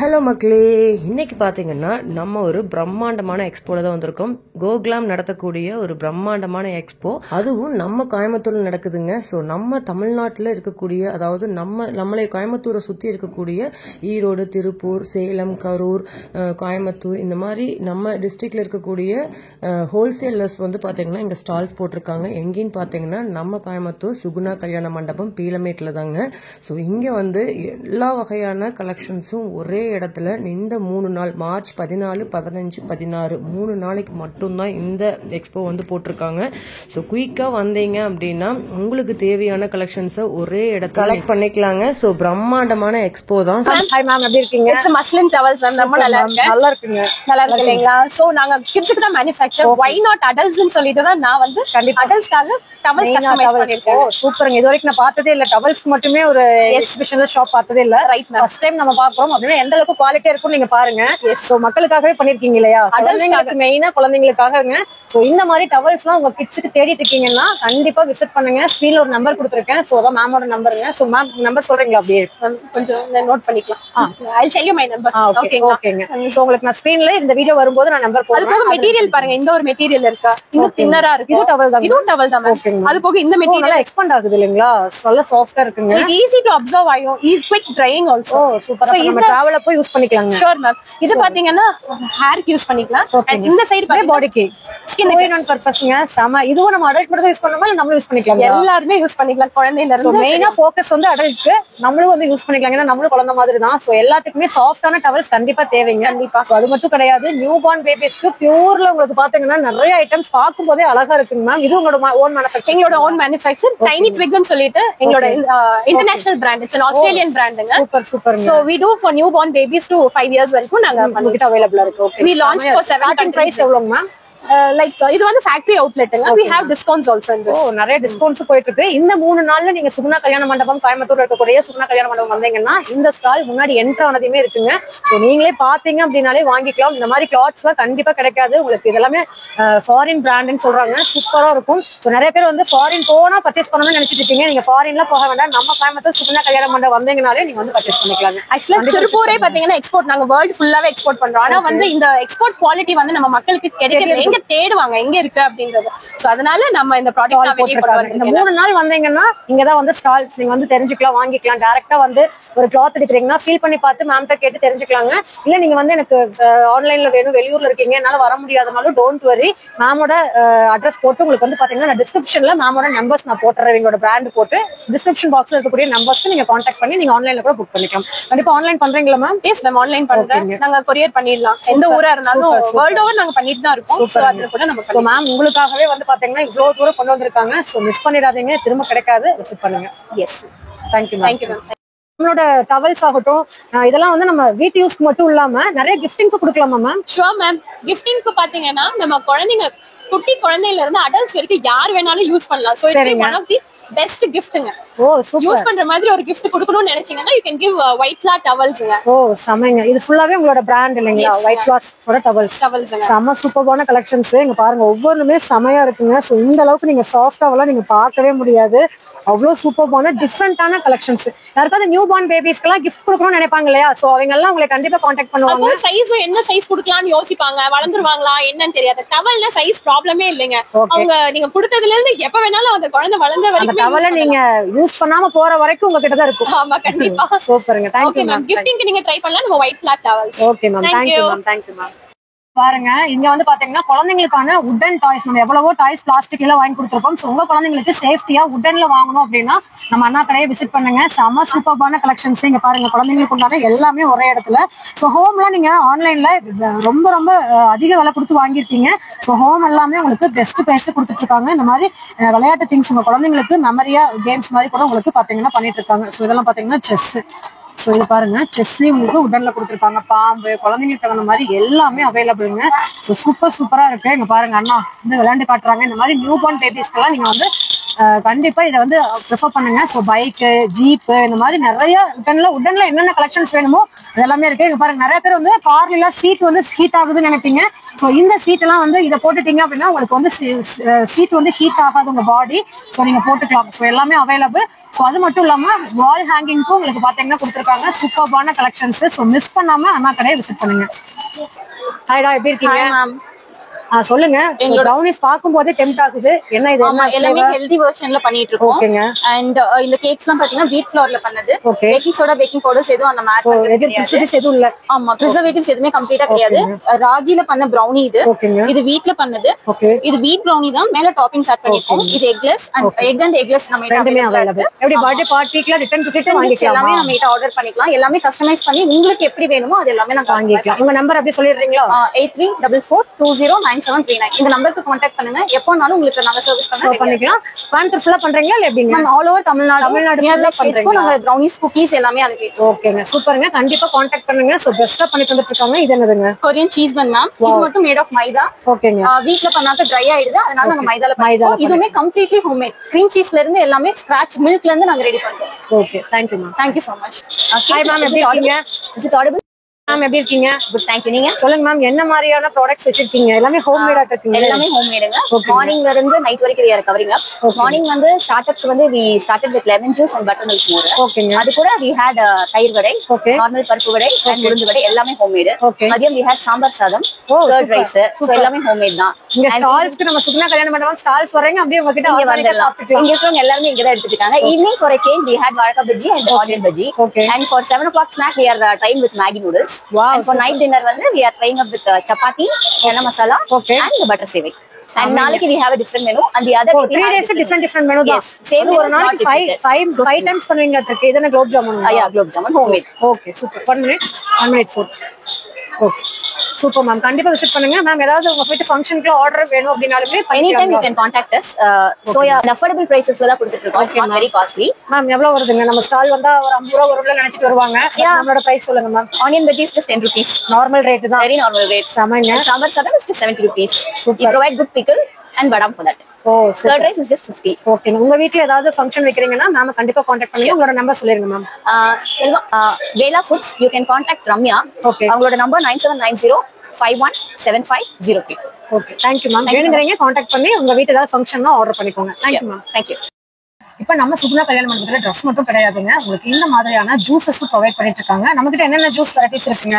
Hello மக்களே, இன்னைக்கு பார்த்தீங்கன்னா நம்ம ஒரு பிரம்மாண்டமான எக்ஸ்போல தான் வந்திருக்கோம். கோகுலாம் நடத்தக்கூடிய ஒரு பிரம்மாண்டமான எக்ஸ்போ, அதுவும் நம்ம கோயம்புத்தூர்ல நடக்குதுங்க. ஸோ நம்ம தமிழ்நாட்டில் இருக்கக்கூடிய, அதாவது நம்மளை கோயம்புத்தூரை சுற்றி இருக்கக்கூடிய ஈரோடு, திருப்பூர், சேலம், கரூர், கோயம்புத்தூர் இந்த மாதிரி நம்ம டிஸ்ட்ரிக்ட்ல இருக்கக்கூடிய ஹோல்சேலர்ஸ் வந்து பார்த்தீங்கன்னா இங்கே ஸ்டால்ஸ் போட்டிருக்காங்க. எங்கேன்னு பார்த்தீங்கன்னா நம்ம கோயம்புத்தூர் சுகுணா கல்யாண மண்டபம் பீலமேட்டில் தாங்க. ஸோ இங்கே வந்து எல்லா வகையான கலெக்ஷன்ஸும் ஒரே இடத்துல இந்த 3 நாள் மார்ச் 14, 15, 16 3 நாளைக்கு மட்டும்தான் இந்த எக்ஸ்போ வந்து போட்டிருக்காங்க. ஸோ குயிக்கா வந்தீங்க அப்படின்னா உங்களுக்கு தேவையான கலெக்ஷன்ஸை ஒரே இடத்துல கலெக்ட் பண்ணிக்கலாங்க. ஸோ பிரம்மாண்டமான எக்ஸ்போ தான். ஹாய் மேம், எப்படி இருக்கீங்க? It's muslin towels ma'am. ரொம்ப நல்லா இருக்கு. நல்லா இருக்குங்க. நல்லா இருக்கு இல்லைங்களா? சோ நாங்க கிட்ஸ்க்கு தான் மேனுஃபேக்சர், வை நாட் அடல்ட்ஸ்னு சொல்லிட்டு தான் நான் வந்து அடல்ட்ஸ்க்காக டவல்ஸ் கஸ்டமைஸ் பண்ணிருக்கேன். சூப்பருங்க. இது வரைக்கும் நான் பார்த்ததே இல்ல. டவல்ஸ் மட்டுமே ஒரு எக்ஸிபிஷனல் ஷாப் பார்த்ததே இல்ல. Right ma'am. ஃபர்ஸ்ட் டைம் நம்ம பார்க்கறோம். அப்படினா எந்த அளவுக்கு குவாலிட்டியா இருக்கும்னு நீங்க பாருங்க. சோ மக்களுக்காகவே பண்ணிருக்கீங்க இல்லையா? குழந்தைங்களுக்கு மெயினா குழந்தைங்களுக்காகங்க. சோ இந்த மாதிரி டவல்ஸ்லாம் உங்க கிட்ஸ்க்கு தேடிட்டு இருக்கீங்கன்னா கண்டிப்பா விசிட் பண்ணுங்க. ஸ்கிரீன்ல ஒரு நம்பர் கொடுத்திருக்கேன். சோ அத மேமோட நம்பருங்க. சோ மேம் நம்பர் சொல்றீங்களா? அப்படியே கொஞ்சம் நோட் பண்ணிக்கலாம். I'll tell you my number. ஓகேங்க. சோ உங்களுக்கு நான் ஸ்கிரீன்ல இந்த வீடியோ வரும்போது நான் நம்பர் போடுறேன். அது போக மெட்டீரியல் பாருங்க. இந்த ஒரு மெட்டீரியல் இருக்கா? இன்னும் தின்னரா இருக்கு. இது டவல் தான். இதுவும் டவல் தான் மேம். அது போக இந்த மெட்டீரியல் எக்ஸ்பாண்ட் ஆகுது இல்லீங்களா? நல்ல சாஃப்ட்டா இருக்குங்க. ஈஸி டு அப்சர்வ் ஆகும். Is quick drying also. சூப்பரா. சோ நம்ம டிராவல் அப்போ யூஸ் பண்ணிக்கலாங்க. Sure ma'am. இது பாத்தீங்கன்னா ஹேருக்கு யூஸ் பண்ணிக்கலாம். இந்த சைடு பாத்தீங்கன்னா பாடிக்கு ஸ்கின் ஆன் பர்பஸ்ங்க. சம. இதுவும் நம்ம அடல்ட் மட்டும் யூஸ் பண்ணணுமா இல்ல நம்மளும் யூஸ் பண்ணிக்கலாம்? எல்லாருமே யூஸ் பண்ணிக்கலாம். குழந்தையில இருந்து மெயினா ஃபோக்கஸ் வந்து அடல்ட்க்கு. நம்மளும் வந்து யூஸ் பண்ணிக்கலாம். ஏன்னா நம்மளும் குழந்தை மாதிரி தான். சோ எல்லாத்துக்குமே சாஃப்ட்டான டவல்ஸ் கண்டிப்பா தேவைங்க. கண்டிப்பா. அது மட்டும் கிடையாது, நியூ பார்ன் பேபிஸ்க்கு பியூர்ல உங்களுக்கு பாத்தீங்கன்னா நிறைய ஐட்டம்ஸ் பார்க்கும்போதே அழகா இருக்குங்க மேம். இது உங்களோட ஓன் மேனுஃபேக்சர்? எங்களோட ஓன் மேனுஃபேக்சர். டைனி ட்விக்னு சொல்லிட்டு எங்களோட international brand. It's an Australian brandங்க. Super super. So we do for newborn babies to 5 years வரைக்கும் நாங்க பண்ணிட்டு அவேலபிளா இருக்கு. Okay. We launched for 7 price எவ்வளவுங்க மேம்? லைக் இது வந்து ஃபேக்டரி அவுட்லெட்ங்க. we have discounts also in this. நிறைய டிஸ்கவுண்ட்ஸ் போயிட்டு இருக்கு. இந்த 3 நாள்ல நீங்க சுகுணா கல்யாண மண்டபம் கோயம்புத்தூர்ல இருக்கக்கூடிய சுகுணா கல்யாண மண்டபம் வந்தீங்கன்னா இந்த ஸ்டால் முன்னாடி என்ட்ரு ஆனதுமே இருக்குங்க. சோ நீங்களே பாத்தீங்க அப்படினாலே வாங்கிக்கலாம். இந்த மாதிரி கிளாத்ஸ்லாம் கண்டிப்பா கிடைக்காது உங்களுக்கு. இதெல்லாமே ஃபாரின் பிராண்ட்னு சொல்றாங்க. சூப்பரா இருக்கும். சோ நிறைய பேர் வந்து ஃபாரின் போனா பர்ச்சேஸ் பண்ணணும்னு நினைச்சிட்டு இருக்கீங்க. நீங்க ஃபாரின்ல போக வேண்டாம். நம்ம கோயம்புத்தூர் சுகுணா கல்யாண மண்டபம் வந்தீங்கனாலே நீங்க வந்து பர்ச்சேஸ் பண்ணிக்கலாம். ஆக்சுவலா திருப்பூரே பாத்தீங்கன்னா எக்ஸ்போர்ட் நாங்க வேர்ல்ட் ஃபுல்லாவே எக்ஸ்போர்ட் பண்றோம். ஆனா வந்து இந்த எக்ஸ்போர்ட் குவாலிட்டி வந்து நம்ம மக்களுக்கு கிடைக்கிறது எங்க தேடுவாங்க, எங்க இருக்கு அப்படின்றது. சோ அதனால நம்ம இந்த ப்ராடக்ட் வெளிய கொண்டு வரோம். இந்த 3 நாள் வந்தீங்கன்னா இங்க தான் வந்து ஸ்டால்ஸ் நீங்க வந்து தெரிஞ்சுக்கலாம், வாங்கிக்கலாம். டைரக்டா வந்து ஒரு கிளாத் எடுக்கிறீங்கன்னா ஃபீல் பண்ணி பார்த்து மேம்ட்ட கேட்டு தெரிஞ்சுக்கலாங்க. இல்ல நீங்க வந்து எனக்கு ஆன்லைன்ல வேணும், வெளியூர்ல இருக்கீங்க, என்னால வர முடியாதனாலும் டோன்ட் வரி. மேமோட அட்ரஸ் போட்டு உங்களுக்கு வந்து பாத்தீங்கன்னா நான் டிஸ்கிரிப்ஷன்ல மேமோட நம்பர்ஸ் நான் போட்டுறேன். எங்களோட பிராண்ட் போட்டு டிஸ்கிரிப்ஷன் பாக்ஸ்ல இருக்கக்கூடிய நம்பர்ஸ்க்கு நீங்க கான்டாக்ட் பண்ணி நீங்க ஆன்லைன்ல கூட புக் பண்ணிக்கலாம். கண்டிப்பா ஆன்லைன் பண்றீங்களா மேம்? எஸ் மேம், ஆன்லைன் பண்றேன். நாங்க கொரியர் பண்ணிடலாம். எந்த ஊரா இருந்தாலும் வேர்ல்ட் ஓவர் நாங்க பண்ணிட்டு தான் இருக்கோம். சோ அதுல கூட நம்ம சோ மேம் உங்களுக்காகவே வந்து பாத்தீங்கன்னா இவ்வளவு தூரம் கொண்டு வந்திருக்காங்க. சோ மிஸ் பண்ணிடாதீங்க, திரும்ப கிடைக்காது. விசிட் பண்ணுங்க. Yes, thank you ma'am. Thank you ma'am. நம்மளோட டவல்ஸ் ஆகட்டும், இதெல்லாம் வந்து நம்ம வீட்டு யூஸ்க்கு மட்டும் இல்லாம நிறைய கிஃப்டிங்க்கு கொடுக்கலாமா மேம்? Sure ma'am. கிஃப்டிங்க்கு பாத்தீங்கன்னா நம்ம குழந்தைங்க, குட்டி குழந்தையில இருந்து அடல்ட்ஸ் வரைக்கும் யார் வேணாலும் யூஸ் பண்ணலாம். So it's one of the best கிஃப்ட்ங்க. Oh super. யூஸ் பண்ற மாதிரி ஒரு gift கொடுக்கணும்னு நினைச்சீங்கன்னா you can give white flower towelsங்க. ஓ சமைங்க. இது ஃபுல்லாவே உங்களோட பிராண்ட் இல்லைங்களா? white flowers for towelsங்க. சம சூப்பரான கலெக்ஷன்ஸ். இங்க பாருங்க, ஒவ்வொருமே சமையா இருக்குங்க. சோ இந்த அளவுக்கு நீங்க சாஃப்ட்டாவெல்லாம் நீங்க பார்க்கவே முடியாது. அவ்வளவு சூப்பரான டிஃபரெண்டான கலெக்ஷன்ஸ். யாருக்காவது நியூ பார்ன் பேபிஸ்க்குலாம் கிஃப்ட் கொடுக்கணும்னு நினைப்பாங்க இல்லையா? சோ அவங்க எல்லாம் உங்களை கண்டிப்பா கான்டாக்ட் பண்ணுவாங்க. அது சைஸும் என்ன சைஸ் கொடுக்கலாம்னு யோசிப்பாங்க. வளர்ந்துருவாங்களா என்னன்னு தெரியாது. டவல்ல சைஸ் ப்ராப்ளமே இல்லைங்க. அவங்க நீங்க கொடுத்ததுல இருந்து எப்ப வேணாலும் அந்த குழந்தை வளர்ந்த வரைக்கும் டவல்ல நீங்க யூஸ் பண்ணாம போற வரைக்கும் உங்ககிட்ட தான் இருக்கும். ஆமா கண்டிப்பா. சூப்பர்ங்க. Thank you ma'am. கிஃப்டிங்க்கு நீங்க ட்ரை பண்ணலாம். நம்ம white flag towels. Okay ma'am. Thank you ma'am. Thank you ma'am. பாருங்க, இங்க வந்து பாத்தீங்கன்னா குழந்தைங்களுக்கான உட்டன் டாய்ஸ். நம்ம எவ்வளவோ டாய்ஸ் பிளாஸ்டிக்ல வாங்கி கொடுத்துருக்கோம். சோ உங்க குழந்தைங்களுக்கு சேஃப்டியா உட்டன்ல வாங்கணும் அப்படின்னா நம்ம அண்ணா கடையை விசிட் பண்ணுங்க. செம சூப்பரான கலெக்ஷன்ஸ். இங்க பாருங்க, குழந்தைங்களுக்கு உண்டான எல்லாமே ஒரே இடத்துல. சோ ஹோம்லாம் நீங்க ஆன்லைன்ல ரொம்ப ரொம்ப அதிக விலை கொடுத்து வாங்கியிருப்பீங்க. சோ ஹோம் எல்லாமே உங்களுக்கு பெஸ்ட் பிரைஸ்ல கொடுத்துட்டு இருக்காங்க. இந்த மாதிரி விளையாட்டு திங்ஸ் உங்க குழந்தைங்களுக்கு மெமரியா கேம்ஸ் மாதிரி கூட உங்களுக்கு பாத்தீங்கன்னா பண்ணிட்டு இருக்காங்க. சோ இதெல்லாம் பாத்தீங்கன்னா செஸ். சோ இது பாருங்க, செஸ்லயும் உங்களுக்கு உடன்ல கொடுத்துருப்பாங்க. பாம்பு, குழந்தைங்களுக்கு தகுந்த மாதிரி எல்லாமே அவைலபிள்ங்க. சூப்பர் சூப்பரா இருக்கு. இங்க பாருங்க, அண்ணா வந்து விளையாண்டு காட்டுறாங்க. இந்த மாதிரி நியூ பார்ன் பேபிஸ்க்கெல்லாம் நீங்க வந்து கண்டிப்பா இதை வந்து ப்ரிஃபர் பண்ணுங்க. ஸோ பைக்கு, ஜீப்பு, இந்த மாதிரி நிறைய உடன்ல என்னென்ன கலெக்ஷன்ஸ் வேணுமோ அது எல்லாமே இருக்கு. இங்க பாருங்க, நிறைய பேர் வந்து கார்ல எல்லாம் சீட் வந்து ஹீட் ஆகுதுன்னு நினைப்பீங்க. ஸோ இந்த சீட் எல்லாம் வந்து இதை போட்டுட்டீங்க அப்படின்னா உங்களுக்கு வந்து சீட் வந்து ஹீட் ஆகாது உங்க பாடி. ஸோ நீங்க போட்டுக்கலாம். ஸோ எல்லாமே அவைலபிள். ஸோ அது மட்டும் இல்லாம வால் ஹேங்கிங்க்கும் உங்களுக்கு பாத்தீங்கன்னா கொடுத்துருக்காங்க சூப்பர்பான கலெக்ஷன்ஸ். ஸோ மிஸ் பண்ணாம அண்ணா கடையை விசிட் பண்ணுங்க. ஹாய்டா, எப்படி இருக்கீங்க? சொல்லுங்க. ப்ரௌனிஸ் பாக்கும்போது டெம்ப்ட் ஆகுது. என்ன இது? எல்லாமே ஹெல்தி வெர்ஷன்ல பண்ணிட்டு இருக்கோம். ஓகேங்க. அண்ட் இந்த கேக்ஸ்லாம் பாத்தீங்கன்னா வீட் ஃப்ளோர்ல பண்ணது. பேக்கிங் சோடா, பேக்கிங் பவுடர்ஸ் எதுவும் அந்த மாதிரி எதுவும் இல்ல. ஆமா, பிரிசர்வேட்டிவ்ஸ் எதுவுமே கம்ப்ளீட்டா கிடையாது. ராகில பண்ண ப்ரௌனி இது. இது வீட்ல பண்ணது. இது வீட் ப்ரௌனி தான். மேல டாப்பிங்ஸ் ஆட் பண்ணிருக்கோம். இது எக்லெஸ் அண்ட் எக்லெஸ் நம்ம கிட்ட அவைலபிள். எப்படி பர்த்டே பார்ட்டிக்கு ரிட்டர்ன் கிஃப்ட் வாங்கிக்கலாம். எல்லாமே நம்ம கிட்ட ஆர்டர் பண்ணிக்கலாம். எல்லாமே கஸ்டமைஸ் பண்ணி உங்களுக்கு எப்படி வேணுமோ அது எல்லாமே நம்ம வாங்கிக்கலாம். உங்க நம்பர் அப்படியே சொல்லிடுறீங்களா? 8344209739. இந்த நம்பருக்கு கான்டாக்ட் பண்ணுங்க. எப்போனாலும் உங்களுக்கு நாங்க சர்வீஸ் பண்ணிக்கலாம். கோயம்புத்தூர் ஃபுல்லா பண்றீங்களா இல்ல எப்படிங்க? ஆல் ஓவர் தமிழ்நாடு நாங்க ப்ரௌனிஸ், குக்கீஸ் எல்லாமே அனுப்பிடுறோம். ஓகேங்க, சூப்பருங்க. கண்டிப்பா கான்டாக்ட் பண்ணுங்க. சோ பெஸ்டா பண்ணி தந்துட்டு இருக்காங்க. இது என்னதுங்க? கொரியன் சீஸ் பன் மேம். இது மட்டும் மேட் ஆஃப் மைதா. ஓகேங்க. வீட்ல பண்ணாக்க ட்ரை ஆயிடுது, அதனால நாங்க மைதால பண்ணுவோம். இதுமே கம்ப்ளீட்லி ஹோம்மேட். கிரீம் சீஸ்ல இருந்து எல்லாமே ஸ்கிராட்ச் மில்க்ல இருந்து நாங்க ரெடி பண்றோம். Okay, thank you ma'am. Thank you so much. Hi ma'am, எப்படி இருக்கீங்க? Is it audible? மேம் எப்படி இருக்கீங்க? Good, thank you. நீங்க சொல்லுங்க மேம், என்ன மாதிரியான ப்ராடக்ட்ஸ் வச்சிருக்கீங்க? எல்லாமே ஹோம்மேடா இருக்குங்க? எல்லாமே ஹோம்மேடுங்க. மார்னிங்ல இருந்து நைட் வரைக்கும் we are covering up. Morning வந்து ஸ்டார்ட்அப்க்கு வந்து we started with lemon juice and buttermilk மோர். ஓகேங்க. அது கூட we had தயிர் வடை, நார்மல் பருப்பு வடை, உளுந்து வடை, எல்லாமே ஹோம்மேட். மதியம் we had சாம்பார் சாதம், கர்ட் ரைஸ். சோ எல்லாமே ஹோம்மேட் தான். இங்க ஸ்டால்ஸ்க்கு நம்ம சுகுணா கல்யாண மண்டபம் ஸ்டால்ஸ் வரேங்க. அப்படியே உங்ககிட்ட இங்க இருக்கவங்க எல்லாரும் இங்க தான் எடுத்துட்டாங்க. Evening for a change we had வாழைக்காய் bajji and onion bhaji. And for 7 o'clock snack we are trying with Maggi noodles. And for night dinner வந்து we are trying up with chapati, chana masala and butter sevai. And நாளைக்கு we have a different menu and the other 3 days different menu தான். Same ஒரு நாளைக்கு 5 times பண்ணுவீங்க. அதுக்கு இதன gulab jamun. Gulab jamun homemade. Okay, super. 1 minute food. Okay, super ma'am. கண்டிப்பா visit பண்ணுங்க மேம். ஏதாவது உங்க வீட்டு ஃபங்க்ஷனுக்கு ஆர்டர் வேணும் அப்படினாலுமே anytime you can contact us. So affordable prices ல தான் கொடுத்துட்டு இருக்கோம். It's not very costly. Ma'am எவ்வளவு வருதுங்க? நம்ம ஸ்டால் வந்தா ஒரு 50 ரூபாய் வரும்ல நினைச்சிட்டு வருவாங்க. நம்மளோட பிரைஸ் சொல்லுங்க ma'am. Onion bhaji is just 10 rupees. Normal rate தான். Very normal rate. சமைங்க. Sambar sadam is just 70 rupees. We provide good pickle and badam for that. Curd rice is just 50. Okay. உங்க வீட்ல ஏதாவது ஃபங்க்ஷன் வைக்கிறீங்கன்னா ma'am கண்டிப்பா contact பண்ணுங்க. உங்களோட number சொல்லிருங்க ma'am. Selva Vela foods. You can contact Ramya. அவங்களோட number 9790517503. Okay, thank you ma'am. வேணுங்கறீங்க கான்டாக்ட் பண்ணி உங்க வீட்ல ஏதாவது ஃபங்க்ஷன்னா ஆர்டர் பண்ணிக்கோங்க. Thank you ma'am. Thank you. இப்ப நம்ம சுகுணா கல்யாண மண்டபத்துல ட்ரெஸ் மட்டும் கிடையாதுங்க. உங்களுக்கு இந்த மாதிரியான ஜூஸஸும் ப்ரொவைட் பண்ணிட்டு இருக்காங்க. நம்ம கிட்ட என்னென்ன ஜூஸ் வெரைட்டிஸ் இருக்குங்க?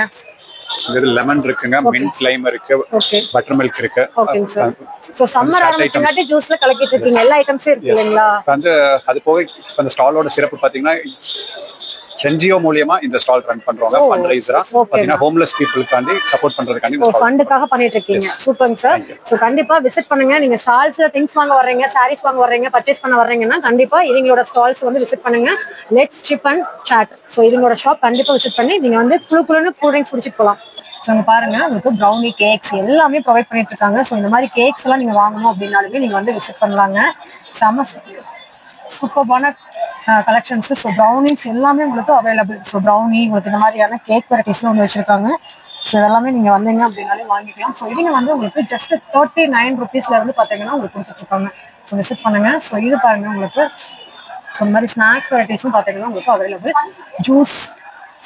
லெமன் இருக்குங்க, மின்ட் லைம் இருக்கு, பட்டர் மில்க் இருக்கு. ஓகேங்க சார். சோ சம்மர் ஆரம்பிச்சனாட்டி ஜூஸ்ல கலக்கிட்டு இருக்கீங்க. எல்லா ஐட்டம்ஸும் இருக்கு இல்லீங்களா? வந்து அது போக அந்த ஸ்டாலோட சிறப்பு பாத்தீங்கன்னா என்ஜிஓ மூலமா இந்த ஸ்டால் ரன் பண்றோங்க. ஃபண்ட் ரைசரா பாத்தீங்கன்னா ஹோம்லெஸ் பீப்புளுக்காண்டி சப்போர்ட் பண்றதுக்காண்டி இந்த ஸ்டால் ஃபண்டுக்காக பண்ணிட்டு இருக்கீங்க. சூப்பர்ங்க சார். சோ கண்டிப்பா விசிட் பண்ணுங்க. நீங்க ஸ்டால்ஸ்ல திங்ஸ் வாங்க வர்றீங்க, சாரீஸ் வாங்க வர்றீங்க, பர்ச்சேஸ் பண்ண வர்றீங்கன்னா கண்டிப்பா இவங்களோட ஸ்டால்ஸ் வந்து விசிட் பண்ணுங்க. Let's sip and chat. So இவங்களோட ஷாப் கண்டிப்பா விசிட் பண்ணி நீங்க வந்து குளுன்னு கூல் ட்ரிங்க்ஸ் குடிச்சிட்டு போலாம். ஸோ இங்க பாருங்க, உங்களுக்கு ப்ரௌனி, கேக்ஸ் எல்லாமே ப்ரொவைட் பண்ணிட்டு இருக்காங்க. ஸோ இந்த மாதிரி கேக்ஸ் எல்லாம் நீங்க வாங்கணும் அப்படின்னாலுமே நீங்க வந்து விசிட் பண்ணலாங்க. செம சூப்பர்பான கலெக்ஷன்ஸ். ஸோ ப்ரௌனிஸ் எல்லாமே உங்களுக்கு அவைலபிள். ஸோ ப்ரௌனி உங்களுக்கு இந்த மாதிரியான கேக் வெரைட்டிஸ்லாம் வந்து வச்சிருக்காங்க. ஸோ இதெல்லாமே நீங்க வந்தீங்க அப்படின்னாலே வாங்கிக்கலாம். ஸோ இவங்க வந்து உங்களுக்கு ஜஸ்ட் 39 rupeesல இருந்து பாத்தீங்கன்னா உங்களுக்கு கொடுத்துருக்காங்க. ஸோ விசிட் பண்ணுங்க. ஸோ இது பாருங்க, உங்களுக்கு இந்த மாதிரி ஸ்நாக்ஸ் வெரைட்டிஸும் பாத்தீங்கன்னா உங்களுக்கு அவைலபிள். ஜூஸ்.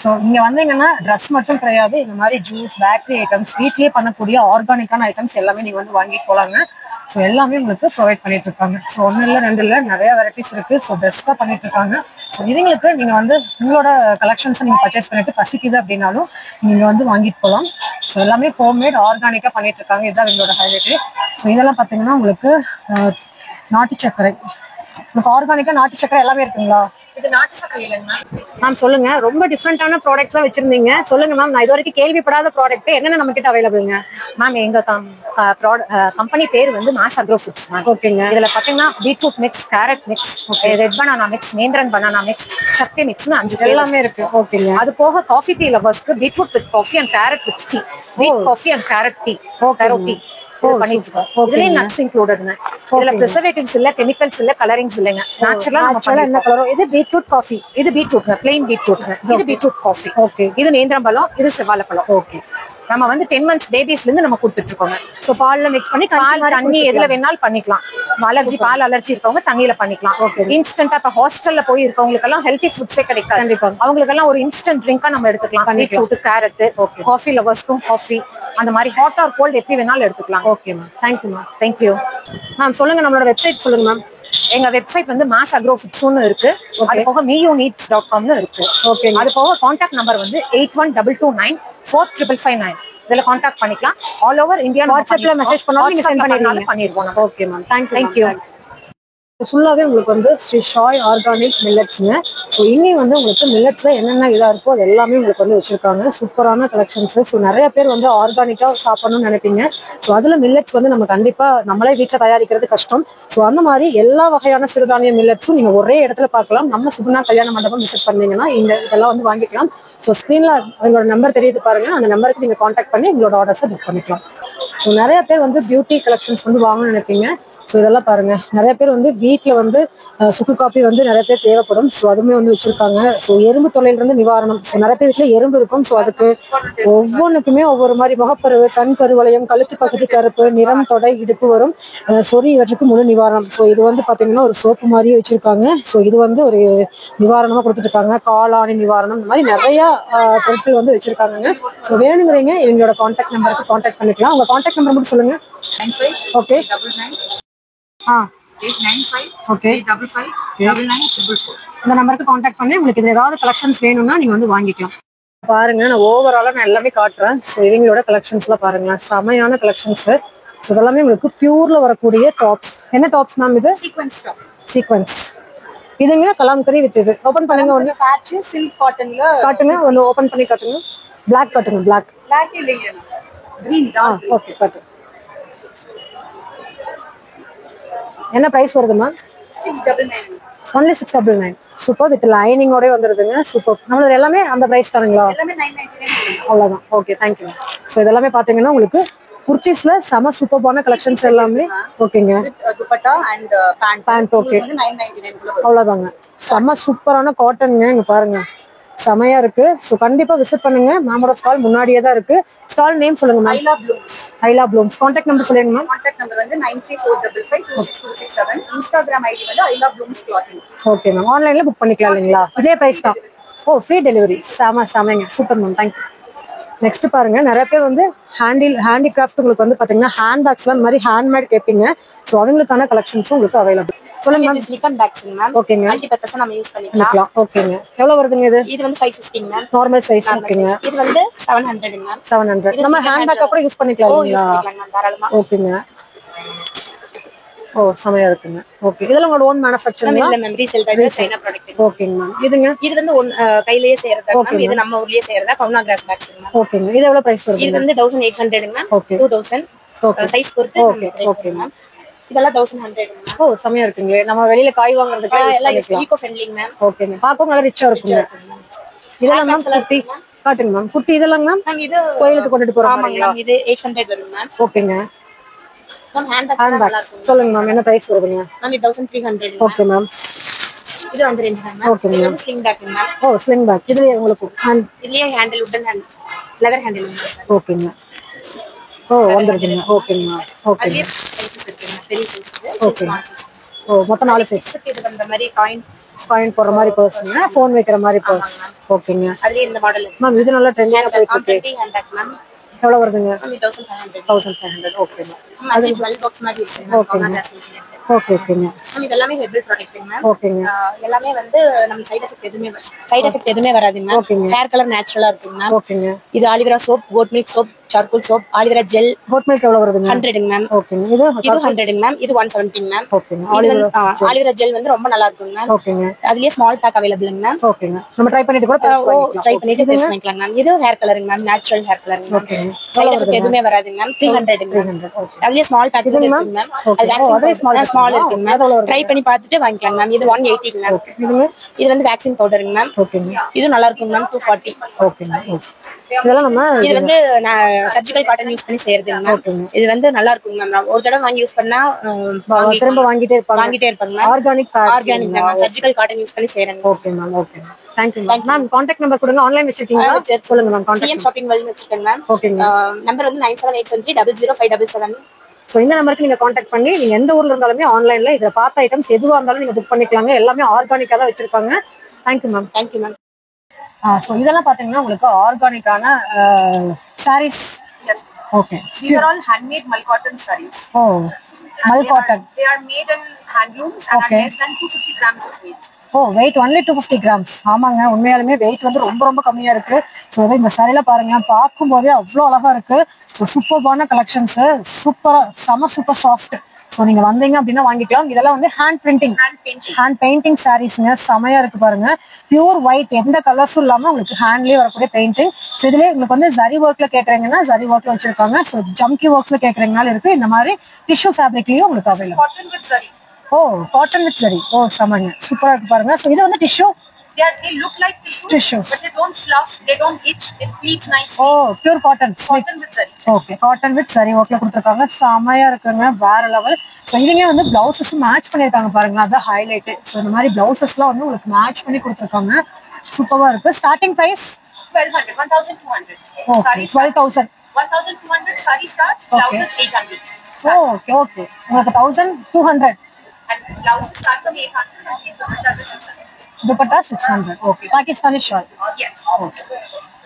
ஸோ இங்க வந்தீங்கன்னா ட்ரெஸ் மட்டும் கிடையாது, இந்த மாதிரி ஜூஸ், பேக்கரி ஐட்டம்ஸ், வீட்லயே பண்ணக்கூடிய ஆர்கானிக்கான ஐட்டம்ஸ் எல்லாமே நீங்க வந்து வாங்கிட்டு போலாங்க. ஸோ எல்லாமே உங்களுக்கு ப்ரொவைட் பண்ணிட்டு இருக்காங்க. ஸோ 1 இல்ல 2 இல்ல நிறைய வெரைட்டிஸ் இருக்கு. ஸோ பெஸ்ட்டாக பண்ணிட்டு இருக்காங்க. ஸோ இதுங்களுக்கு நீங்க வந்து உங்களோட கலெக்ஷன்ஸை நீங்க பர்ச்சேஸ் பண்ணிட்டு பசிக்குது அப்படின்னாலும் நீங்க வந்து வாங்கிட்டு போகலாம். ஸோ எல்லாமே ஹோம்மேட் ஆர்கானிக்கா பண்ணிட்டு இருக்காங்க. இதுதான் எங்களோட ஹைலைட். ஸோ இதெல்லாம் பாத்தீங்கன்னா உங்களுக்கு நாட்டு சர்க்கரை, உங்களுக்கு ஆர்கானிக்கா நாட்டு சர்க்கரை எல்லாமே இருக்குங்களா? இது நாட்டு சர்க்கரை இல்லைங்க மேம். சொல்லுங்க, ரொம்ப டிஃப்ரெண்டான ப்ராடக்ட்ஸ் எல்லாம் வச்சிருந்தீங்க. சொல்லுங்க மேம். நான் இது வரைக்கும் கேள்விப்படாத ப்ராடக்ட் என்னென்ன நம்ம கிட்ட அவைலபிள்ங்க? மேம் எங்க கம்பெனி பேர் வந்து மாஸ் அக்ரோ ஃபுட்ஸ் மேம். ஓகேங்க. இதுல பாத்தீங்கன்னா beetroot mix, carrot mix, red banana mix, nendran banana mix, Sakthi மிக்ஸ்னு 5 எல்லாமே இருக்கு. ஓகேங்க. அது போக காஃபி டீ லவர்ஸ்க்கு beetroot with coffee and carrot with tea, wheat coffee and carrot tea, tea இதுலயே நட்ஸ் இன்க்ளூடட்ங்க. இதுல பிரிசர்வேட்டிவ்ஸ் இல்ல, கெமிக்கல்ஸ் இல்ல, கலரிங்ஸ் இல்லங்க. நேச்சுரலா என்ன கலரும். இது பீட்ரூட் காஃபி. இது பீட்ரூட்ங்க, பிளெயின் பீட்ரூட்ங்க. இது பீட்ரூட் காஃபி. ஓகே. இது நேந்திரம் பழம், இது செவ்வாழை பழம். ஓகே. நம்ம வந்து 10 months பேபிஸ்ல இருந்து நம்ம கொடுத்துட்டு இருக்கோங்க. சோ பால்ல மிக்ஸ் பண்ணி பால் தண்ணி எதுல வேணாலும் பண்ணிக்கலாம். பால் அலர்ஜி இருக்கவங்க தண்ணியில பண்ணிக்கலாம். இன்ஸ்டன்டா இப்ப ஹாஸ்டல்ல போய் இருக்கவங்களுக்கு எல்லாம் ஹெல்தி ஃபுட்ஸே கிடைக்காது. கண்டிப்பா அவங்களுக்கு எல்லாம் ஒரு இன்ஸ்டன்ட் ட்ரிங்கா நம்ம எடுத்துக்கலாம். பீட்ரூட், கேரட், காஃபி லவர்ஸ்க்கும் காஃபி அந்த மாதிரி ஹாட் ஆர் கோல்ட் எப்படி வேணாலும் எடுத்துக்கலாம். Okay ma'am, thank you ma'am. Thank you ma'am. சொல்லுங்க, நம்மளோட வெப்சைட் சொல்லுங்க மேம். எங்க வெப்சைட் வந்து மாஸ் அக்ரோஃபிட்ஸ்னு இருக்கு. அது போக meyoneeds.com இருக்கு. ஓகே. அது போக கான்டாக்ட் நம்பர் வந்து 8122945559. இதுல கான்டாக்ட் பண்ணிக்கலாம். ஆல் ஓவர் இந்தியா வாட்ஸ்அப்ல மெசேஜ் பண்ணாலும் நீங்க சென்ட் பண்ணிடுவீங்க. Okay ma'am, thank you. ஃபுல்லாவே உங்களுக்கு வந்து ஸ்ரீ ஷாய் ஆர்கானிக் மில்லட்ஸ்ங்க. ஸோ இங்கேயும் வந்து உங்களுக்கு மில்லட்ஸ்ல என்னென்ன இதா இருக்கோ அது எல்லாமே உங்களுக்கு வந்து வச்சிருக்காங்க. சூப்பரான கலெக்ஷன்ஸ். ஸோ நிறைய பேர் வந்து ஆர்கானிக்கா சாப்பிடணும்னு நினைப்பீங்க. ஸோ அதுல மில்லட்ஸ் வந்து நம்ம கண்டிப்பா நம்மளே வீட்டில் தயாரிக்கிறது கஷ்டம். ஸோ அந்த மாதிரி எல்லா வகையான சிறுதானிய மில்லட்ஸும் நீங்க ஒரே இடத்துல பார்க்கலாம். நம்ம சுகுணா கல்யாண மண்டபம் விசிட் பண்ணீங்கன்னா இதெல்லாம் வந்து வாங்கிக்கலாம். ஸோ ஸ்க்ரீன்ல உங்களோட நம்பர் தெரியுது பாருங்க, அந்த நம்பருக்கு நீங்க கான்டாக்ட் பண்ணி உங்களோட ஆர்டர்ஸை புக் பண்ணிக்கலாம். ஸோ நிறைய பேர் வந்து பியூட்டி கலெக்ஷன்ஸ் வந்து வாங்கணும்னு நினைப்பீங்க. ஸோ இதெல்லாம் பாருங்க, நிறைய பேர் வந்து வீட்டில் வந்து சுக்கு காப்பி வந்து நிறைய பேர் தேவைப்படும். ஸோ அதுவுமே வந்து வச்சிருக்காங்க. ஸோ எறும்பு தொல்லையிலிருந்து நிவாரணம். ஸோ நிறைய பேர் வீட்டில் எறும்பு இருக்கும். ஸோ அதுக்கு ஒவ்வொன்றுக்குமே ஒவ்வொரு மாதிரி முகப்பருவு, கண் கருவளையம், கழுத்து பகுதி கருப்பு, நிறம், தொடை, இடுப்பு வரும் சொறி, இவற்றுக்கு முழு நிவாரணம். ஸோ இது வந்து பார்த்தீங்கன்னா ஒரு சோப்பு மாதிரியே வச்சிருக்காங்க. ஸோ இது வந்து ஒரு நிவாரணமாக கொடுத்துட்டு இருக்காங்க. காளானி நிவாரணம், இந்த மாதிரி நிறைய பொருட்கள் வந்து வச்சிருக்காங்க. ஸோ வேணுங்கிறீங்க இவங்களோட கான்டாக்ட் நம்பருக்கு கான்டாக்ட் பண்ணிக்கலாம். உங்க கான்டாக்ட் நம்பர் மட்டும் சொல்லுங்க. 95 ஓகே 99 895 ஓகே 855 9944. இந்த நம்பருக்கு கான்டாக்ட் பண்ணி உங்களுக்கு இது ஏதாவது கலெக்ஷன்ஸ் வேணும்னா நீங்க வந்து வாங்கிக்கலாம். பாருங்க, நான் ஓவராலா நான் எல்லாமே காட்டுறேன். ஸோ இவங்களோட கலெக்ஷன்ஸ்லாம் பாருங்க, செமையான கலெக்ஷன்ஸ். ஸோ இதெல்லாமே உங்களுக்கு பியூர்ல வரக்கூடிய டாப்ஸ். என்ன டாப்ஸ் மேம் இது? Sequence top. சீக்வென்ஸ். இதுங்க கலாம்கரி வித் இது ஓபன் பண்ணுங்க. ஒன்று பேட்ச் சில்க் காட்டன்ல காட்டுங்க, ஒன்று ஓபன் பண்ணி காட்டுங்க. பிளாக் காட்டுங்க. பிளாக் பிளாக் இல்லைங்க, கிரீன் டார்க். ஓகே, காட்டு. என்ன பிரைஸ் வருது மேம்? 699. ஒன்லி 699. சூப்பர். வித் லைனிங்கோட வந்துருதுங்க. சூப்பர். நம்மளது எல்லாமே அந்த பிரைஸ் தானுங்களா? எல்லாமே 999. அவ்வளவுதான். Okay, thank you. ஸோ இதெல்லாமே பாத்தீங்கன்னா உங்களுக்கு குர்த்திஸ்ல செம சூப்பர்பான கலெக்ஷன்ஸ் எல்லாமே. ஓகேங்க. Dupatta and pant. ஓகே, 999 குள்ள வரும். அவ்வளவுதாங்க. செம சூப்பரான காட்டனுங்க. இங்க பாருங்க, செமையா இருக்கு. ஸோ கண்டிப்பா விசிட் பண்ணுங்க. மேமோட ஸ்டால் முன்னாடியே தான் இருக்கு. ஸ்டால் நேம் சொல்லுங்க ma'am. Aila blooms. Aila blooms. Contact number சொல்லுங்க மேம். கான்டாக்ட் நம்பர் வந்து 9345526267. இன்ஸ்டாகிராம் ஐடி வந்து Aila blooms clothing. Okay ma'am. ஆன்லைன்ல புக் பண்ணிக்கலாம் இல்லைங்களா? இதே பிரைஸ் தான். Oh, free delivery. செமைங்க. Super ma'am, thank you. நெக்ஸ்ட் பாருங்க, நிறைய பேர் வந்து ஹேண்டிகிராஃப்ட் உங்களுக்கு வந்து பாத்தீங்கன்னா ஹேண்ட் பேக்ஸ்லாம் இந்த மாதிரி ஹேண்ட்மேட் கேட்பீங்க. ஸோ அவங்களுக்கான கலெக்ஷன்ஸும் உங்களுக்கு அவைலபிள். சொல்லுங்க மேம். ஸ்லிப்பன் பேக்ஸ்ங்க மேம். ஓகேங்க. மல்டி பர்பஸா நம்ம யூஸ் பண்ணிக்கலாம். ஓகேங்க. எவ்வளவு வருதுங்க இது? இது வந்து 550 மேம். Normal size. ஓகேங்க. இது வந்து 700 மேம். 700. நம்ம ஹேண்ட் பேக் கூட யூஸ் பண்ணிக்கலாம் இல்லைங்களா? தாராளமா. ஓகேங்க. ஓ, செமையா இருக்குங்க. ஓகே, இதெல்லாம் உங்களோட ஓன் மேனுஃபேக்சரிங்? இல்ல மேம், ரீசேல் தான், சைனா ப்ராடக்ட். ஓகேங்க மேம். இதுங்க? இது வந்து கையிலேயே செய்யறதா மேம். இது நம்ம ஊர்லயே செய்யறதா கவுனா கிராஸ் பேக்ஸ் மேம். ஓகேங்க. இது எவ்வளவு பிரைஸ் வருது? இது வந்து 1800 மேம். ஓகே. 2000. ஓகே. சைஸ் பொறுத்து. Okay ma'am. இதெல்லாம் 1100 மேம். ஓ, செமையா இருக்குங்களே. நம்ம வெளியில காய் வாங்குறதுக்கு எல்லாம் ஈகோ ஃப்ரெண்ட்லி மேம். ஓகேங்க. பாக்கவும் நல்லா ரிச்சா இருக்குங்க. இதெல்லாம் மேம் குர்த்தி காட்டுங்க மேம். குர்த்தி இதெல்லாம் மேம் மேம் இது கோயிலுக்கு கொண்டுட்டு போறாங்க. ஆமாங்க மேம். இது 800 வரும் மேம். ஓகேங்க. மேம் ஹேண்ட் பேக் நல்லா இருக்கும். சொல்லுங்க மேம், என்ன பிரைஸ் வருதுங்க? மேம் இது 1300. Okay ma'am. இது அந்த ரேஞ்ச் தான் மேம். ஓகே இது மேம். வந்து ஸ்லிங் பேக் மேம். ஓ, ஸ்லிங் பேக். இதுலயே உங்களுக்கு இதுலயே handle wooden hand leather handle ma'am. ஓகேங்க. ஓ, வந்துருதுங்க. ஓகேங்க. ஓகே. அதுலயே சைஸஸ் இருக்கு மேம். பெரிய சைஸ். ஓகே. ஓ, மொத்தம் 4 சைஸ். இது பண்ற மாதிரி காயின் போடுற மாதிரி பர்ஸ்ங்க, ஃபோன் வைக்கிற மாதிரி பர்ஸ். ஓகேங்க. அதுலயே இந்த மாடல் இருக்கு மேம். இது நல்லா ட்ரெண்டிங்கா போயிட்டு இருக்கு. Hand bag ma'am. எவ்வளவு வருதுங்க? மேம் 1500. 1500. Okay ma'am. அது 12 பாக்ஸ் மாதிரி இருக்கு மேம். கவுனா கிராஸ் இருக்கு. ஓகே. ஓகேங்க. மேம் இது எல்லாமே ஹெர்பல் ப்ராடக்ட் மேம். ஓகேங்க. எல்லாமே வந்து நம்ம சைடு எஃபெக்ட் எதுவுமே வராது மேம். ஓகேங்க. ஹேர் கலர் நேச்சுரலா இருக்கும் மேம். ஓகேங்க. இது aloe vera soap, goat milk soap, charcoal soap, aloe vera gel. Goat milk எவ்வளவு வருதுங்க? 100 மேம். ஓகேங்க. இது 100 மேம். இது 170 மேம். ஓகேங்க. ஆலிவேரா ஜெல் வந்து ரொம்ப நல்லா இருக்கும் மேம். ஓகேங்க. அதுலயே ஸ்மால் பேக் அவைலபிள் மேம். ஓகேங்க. நம்ம ட்ரை பண்ணிட்டு கூட ட்ரை பண்ணிட்டு டெஸ்ட் பண்ணிக்கலாம் மேம். இது hair colouring ma'am. Natural hair colouring ma'am. Side effect எதுவுமே வராது மேம். 300 மேம். அதுலயே ஸ்மால் பேக் இருக்கு மேம். அது வேக்சின் ஸ்மால் இருக்கு மேம். ட்ரை பண்ணி பார்த்துட்டு வாங்கிக்கலாம் மேம். இது 180 மேம். இது வந்து வேக்சின் பவுடருங்க மேம். ஓகேங்க. இது நல்லா இருக்கும் மேம். 240. ஓகேங்க. இதெல்லாம் நம்ம இது வந்து நான் சர்ஜிக்கல் காட்டன் யூஸ் பண்ணி செய்யறதுங்க மேம். இது வந்து நல்லா இருக்குங்க மேம். ஒரு தடவை வாங்கி யூஸ் பண்ணா திரும்ப வாங்கிட்டே இருப்பாங்க ma'am. Organic ma'am. Surgical cotton use பண்ணி செய்யறேங்க. Okay ma'am. Okay thank you ma'am. Contact number கொடுங்க. ஆன்லைன் வச்சிருக்கீங்களா? சொல்லுங்க மேம். சிஎம் ஷாப்பிங் வேல்யூ வச்சிருக்கேன் மேம். ஓகேங்க. நம்பர் வந்து 9787300577. ஸோ இந்த நம்பருக்கு நீங்க கான்டாக்ட் பண்ணி நீங்க எந்த ஊர்ல இருந்தாலுமே ஆன்லைன்ல இதை பார்த்த ஐட்டம்ஸ் எதுவா இருந்தாலும் நீங்க புக் பண்ணிக்கலாங்க. எல்லாமே ஆர்கானிக்கா தான் வச்சிருப்பாங்க. Thank you ma'am. Thank you ma'am. So இதெல்லாம் பாத்தீங்கன்னா உங்களுக்கு ஆர்கானிக்கான sarees. Okay. These are all handmade Mal cotton sarees. Oh mul cotton. They are made in handlooms and are less than 250 grams of weight. Oh weight only 250 grams. ஆமாங்க, உண்மையாலுமே wait வந்து ரொம்ப ரொம்ப கம்மியா இருக்கு. ஸோ இந்த சாரியில பாருங்க, பார்க்கும் போதே அவ்வளோ அழகா இருக்கு. ஸோ சூப்பர்பான கலெக்ஷன்ஸ், சூப்பரா சூப்பர் சாஃப்ட். ஸோ நீங்க வந்தீங்க அப்படின்னா வாங்கிக்கலாம். இதெல்லாம் வந்து ஹேண்ட் பெயிண்டிங் சாரீஸ்ங்க. செமையா இருக்கு பாருங்க. பியூர் ஒயிட், எந்த கலர்ஸும் இல்லாம உங்களுக்கு ஹேண்ட்லயே வரக்கூடிய பெயிண்டிங். ஸோ இதுலயே உங்களுக்கு வந்து ஜரி ஒர்க்ல கேக்குறீங்கன்னா ஜரி ஒர்க்ல வச்சிருக்காங்க. ஸோ ஜம்கி ஒர்க்ஸ்ல கேக்குறீங்கனாலும் இருக்கு. இந்த மாதிரி டிஷ்யூ ஃபேப்ரிக்லயும் உங்களுக்கு available. Cotton with zari. Oh cotton with zari. Oh செமைங்க, சூப்பரா இருக்கு பாருங்க. ஸோ இது வந்து tissue. They look like tissues, but they don't fluff, they don't itch, it pleats nicely. Oh pure cotton. Cotton with zari. Okay, cotton with zari ஒர்க்ல கொடுத்துருக்காங்க. செமையா இருக்குங்க, வேற லெவல். ஸோ இதுலயே வந்து பிளவுசஸ் மேட்ச் பண்ணிருக்காங்க பாருங்க, அதான் ஹைலைட். ஸோ இந்த மாதிரி பிளவுசஸ்லாம் வந்து உங்களுக்கு மேட்ச் பண்ணி கொடுத்துருக்காங்க. சூப்பரா இருக்கு. Starting price 1200, 1200. Okay 12,000. 1200 saree starts, Okay. blouses 800. Okay okay, உங்களுக்கு 1200. And blouses start from 800 and the dupattas is 600. Dupatta 600. Okay, Pakistani shawl. Yes. Okay.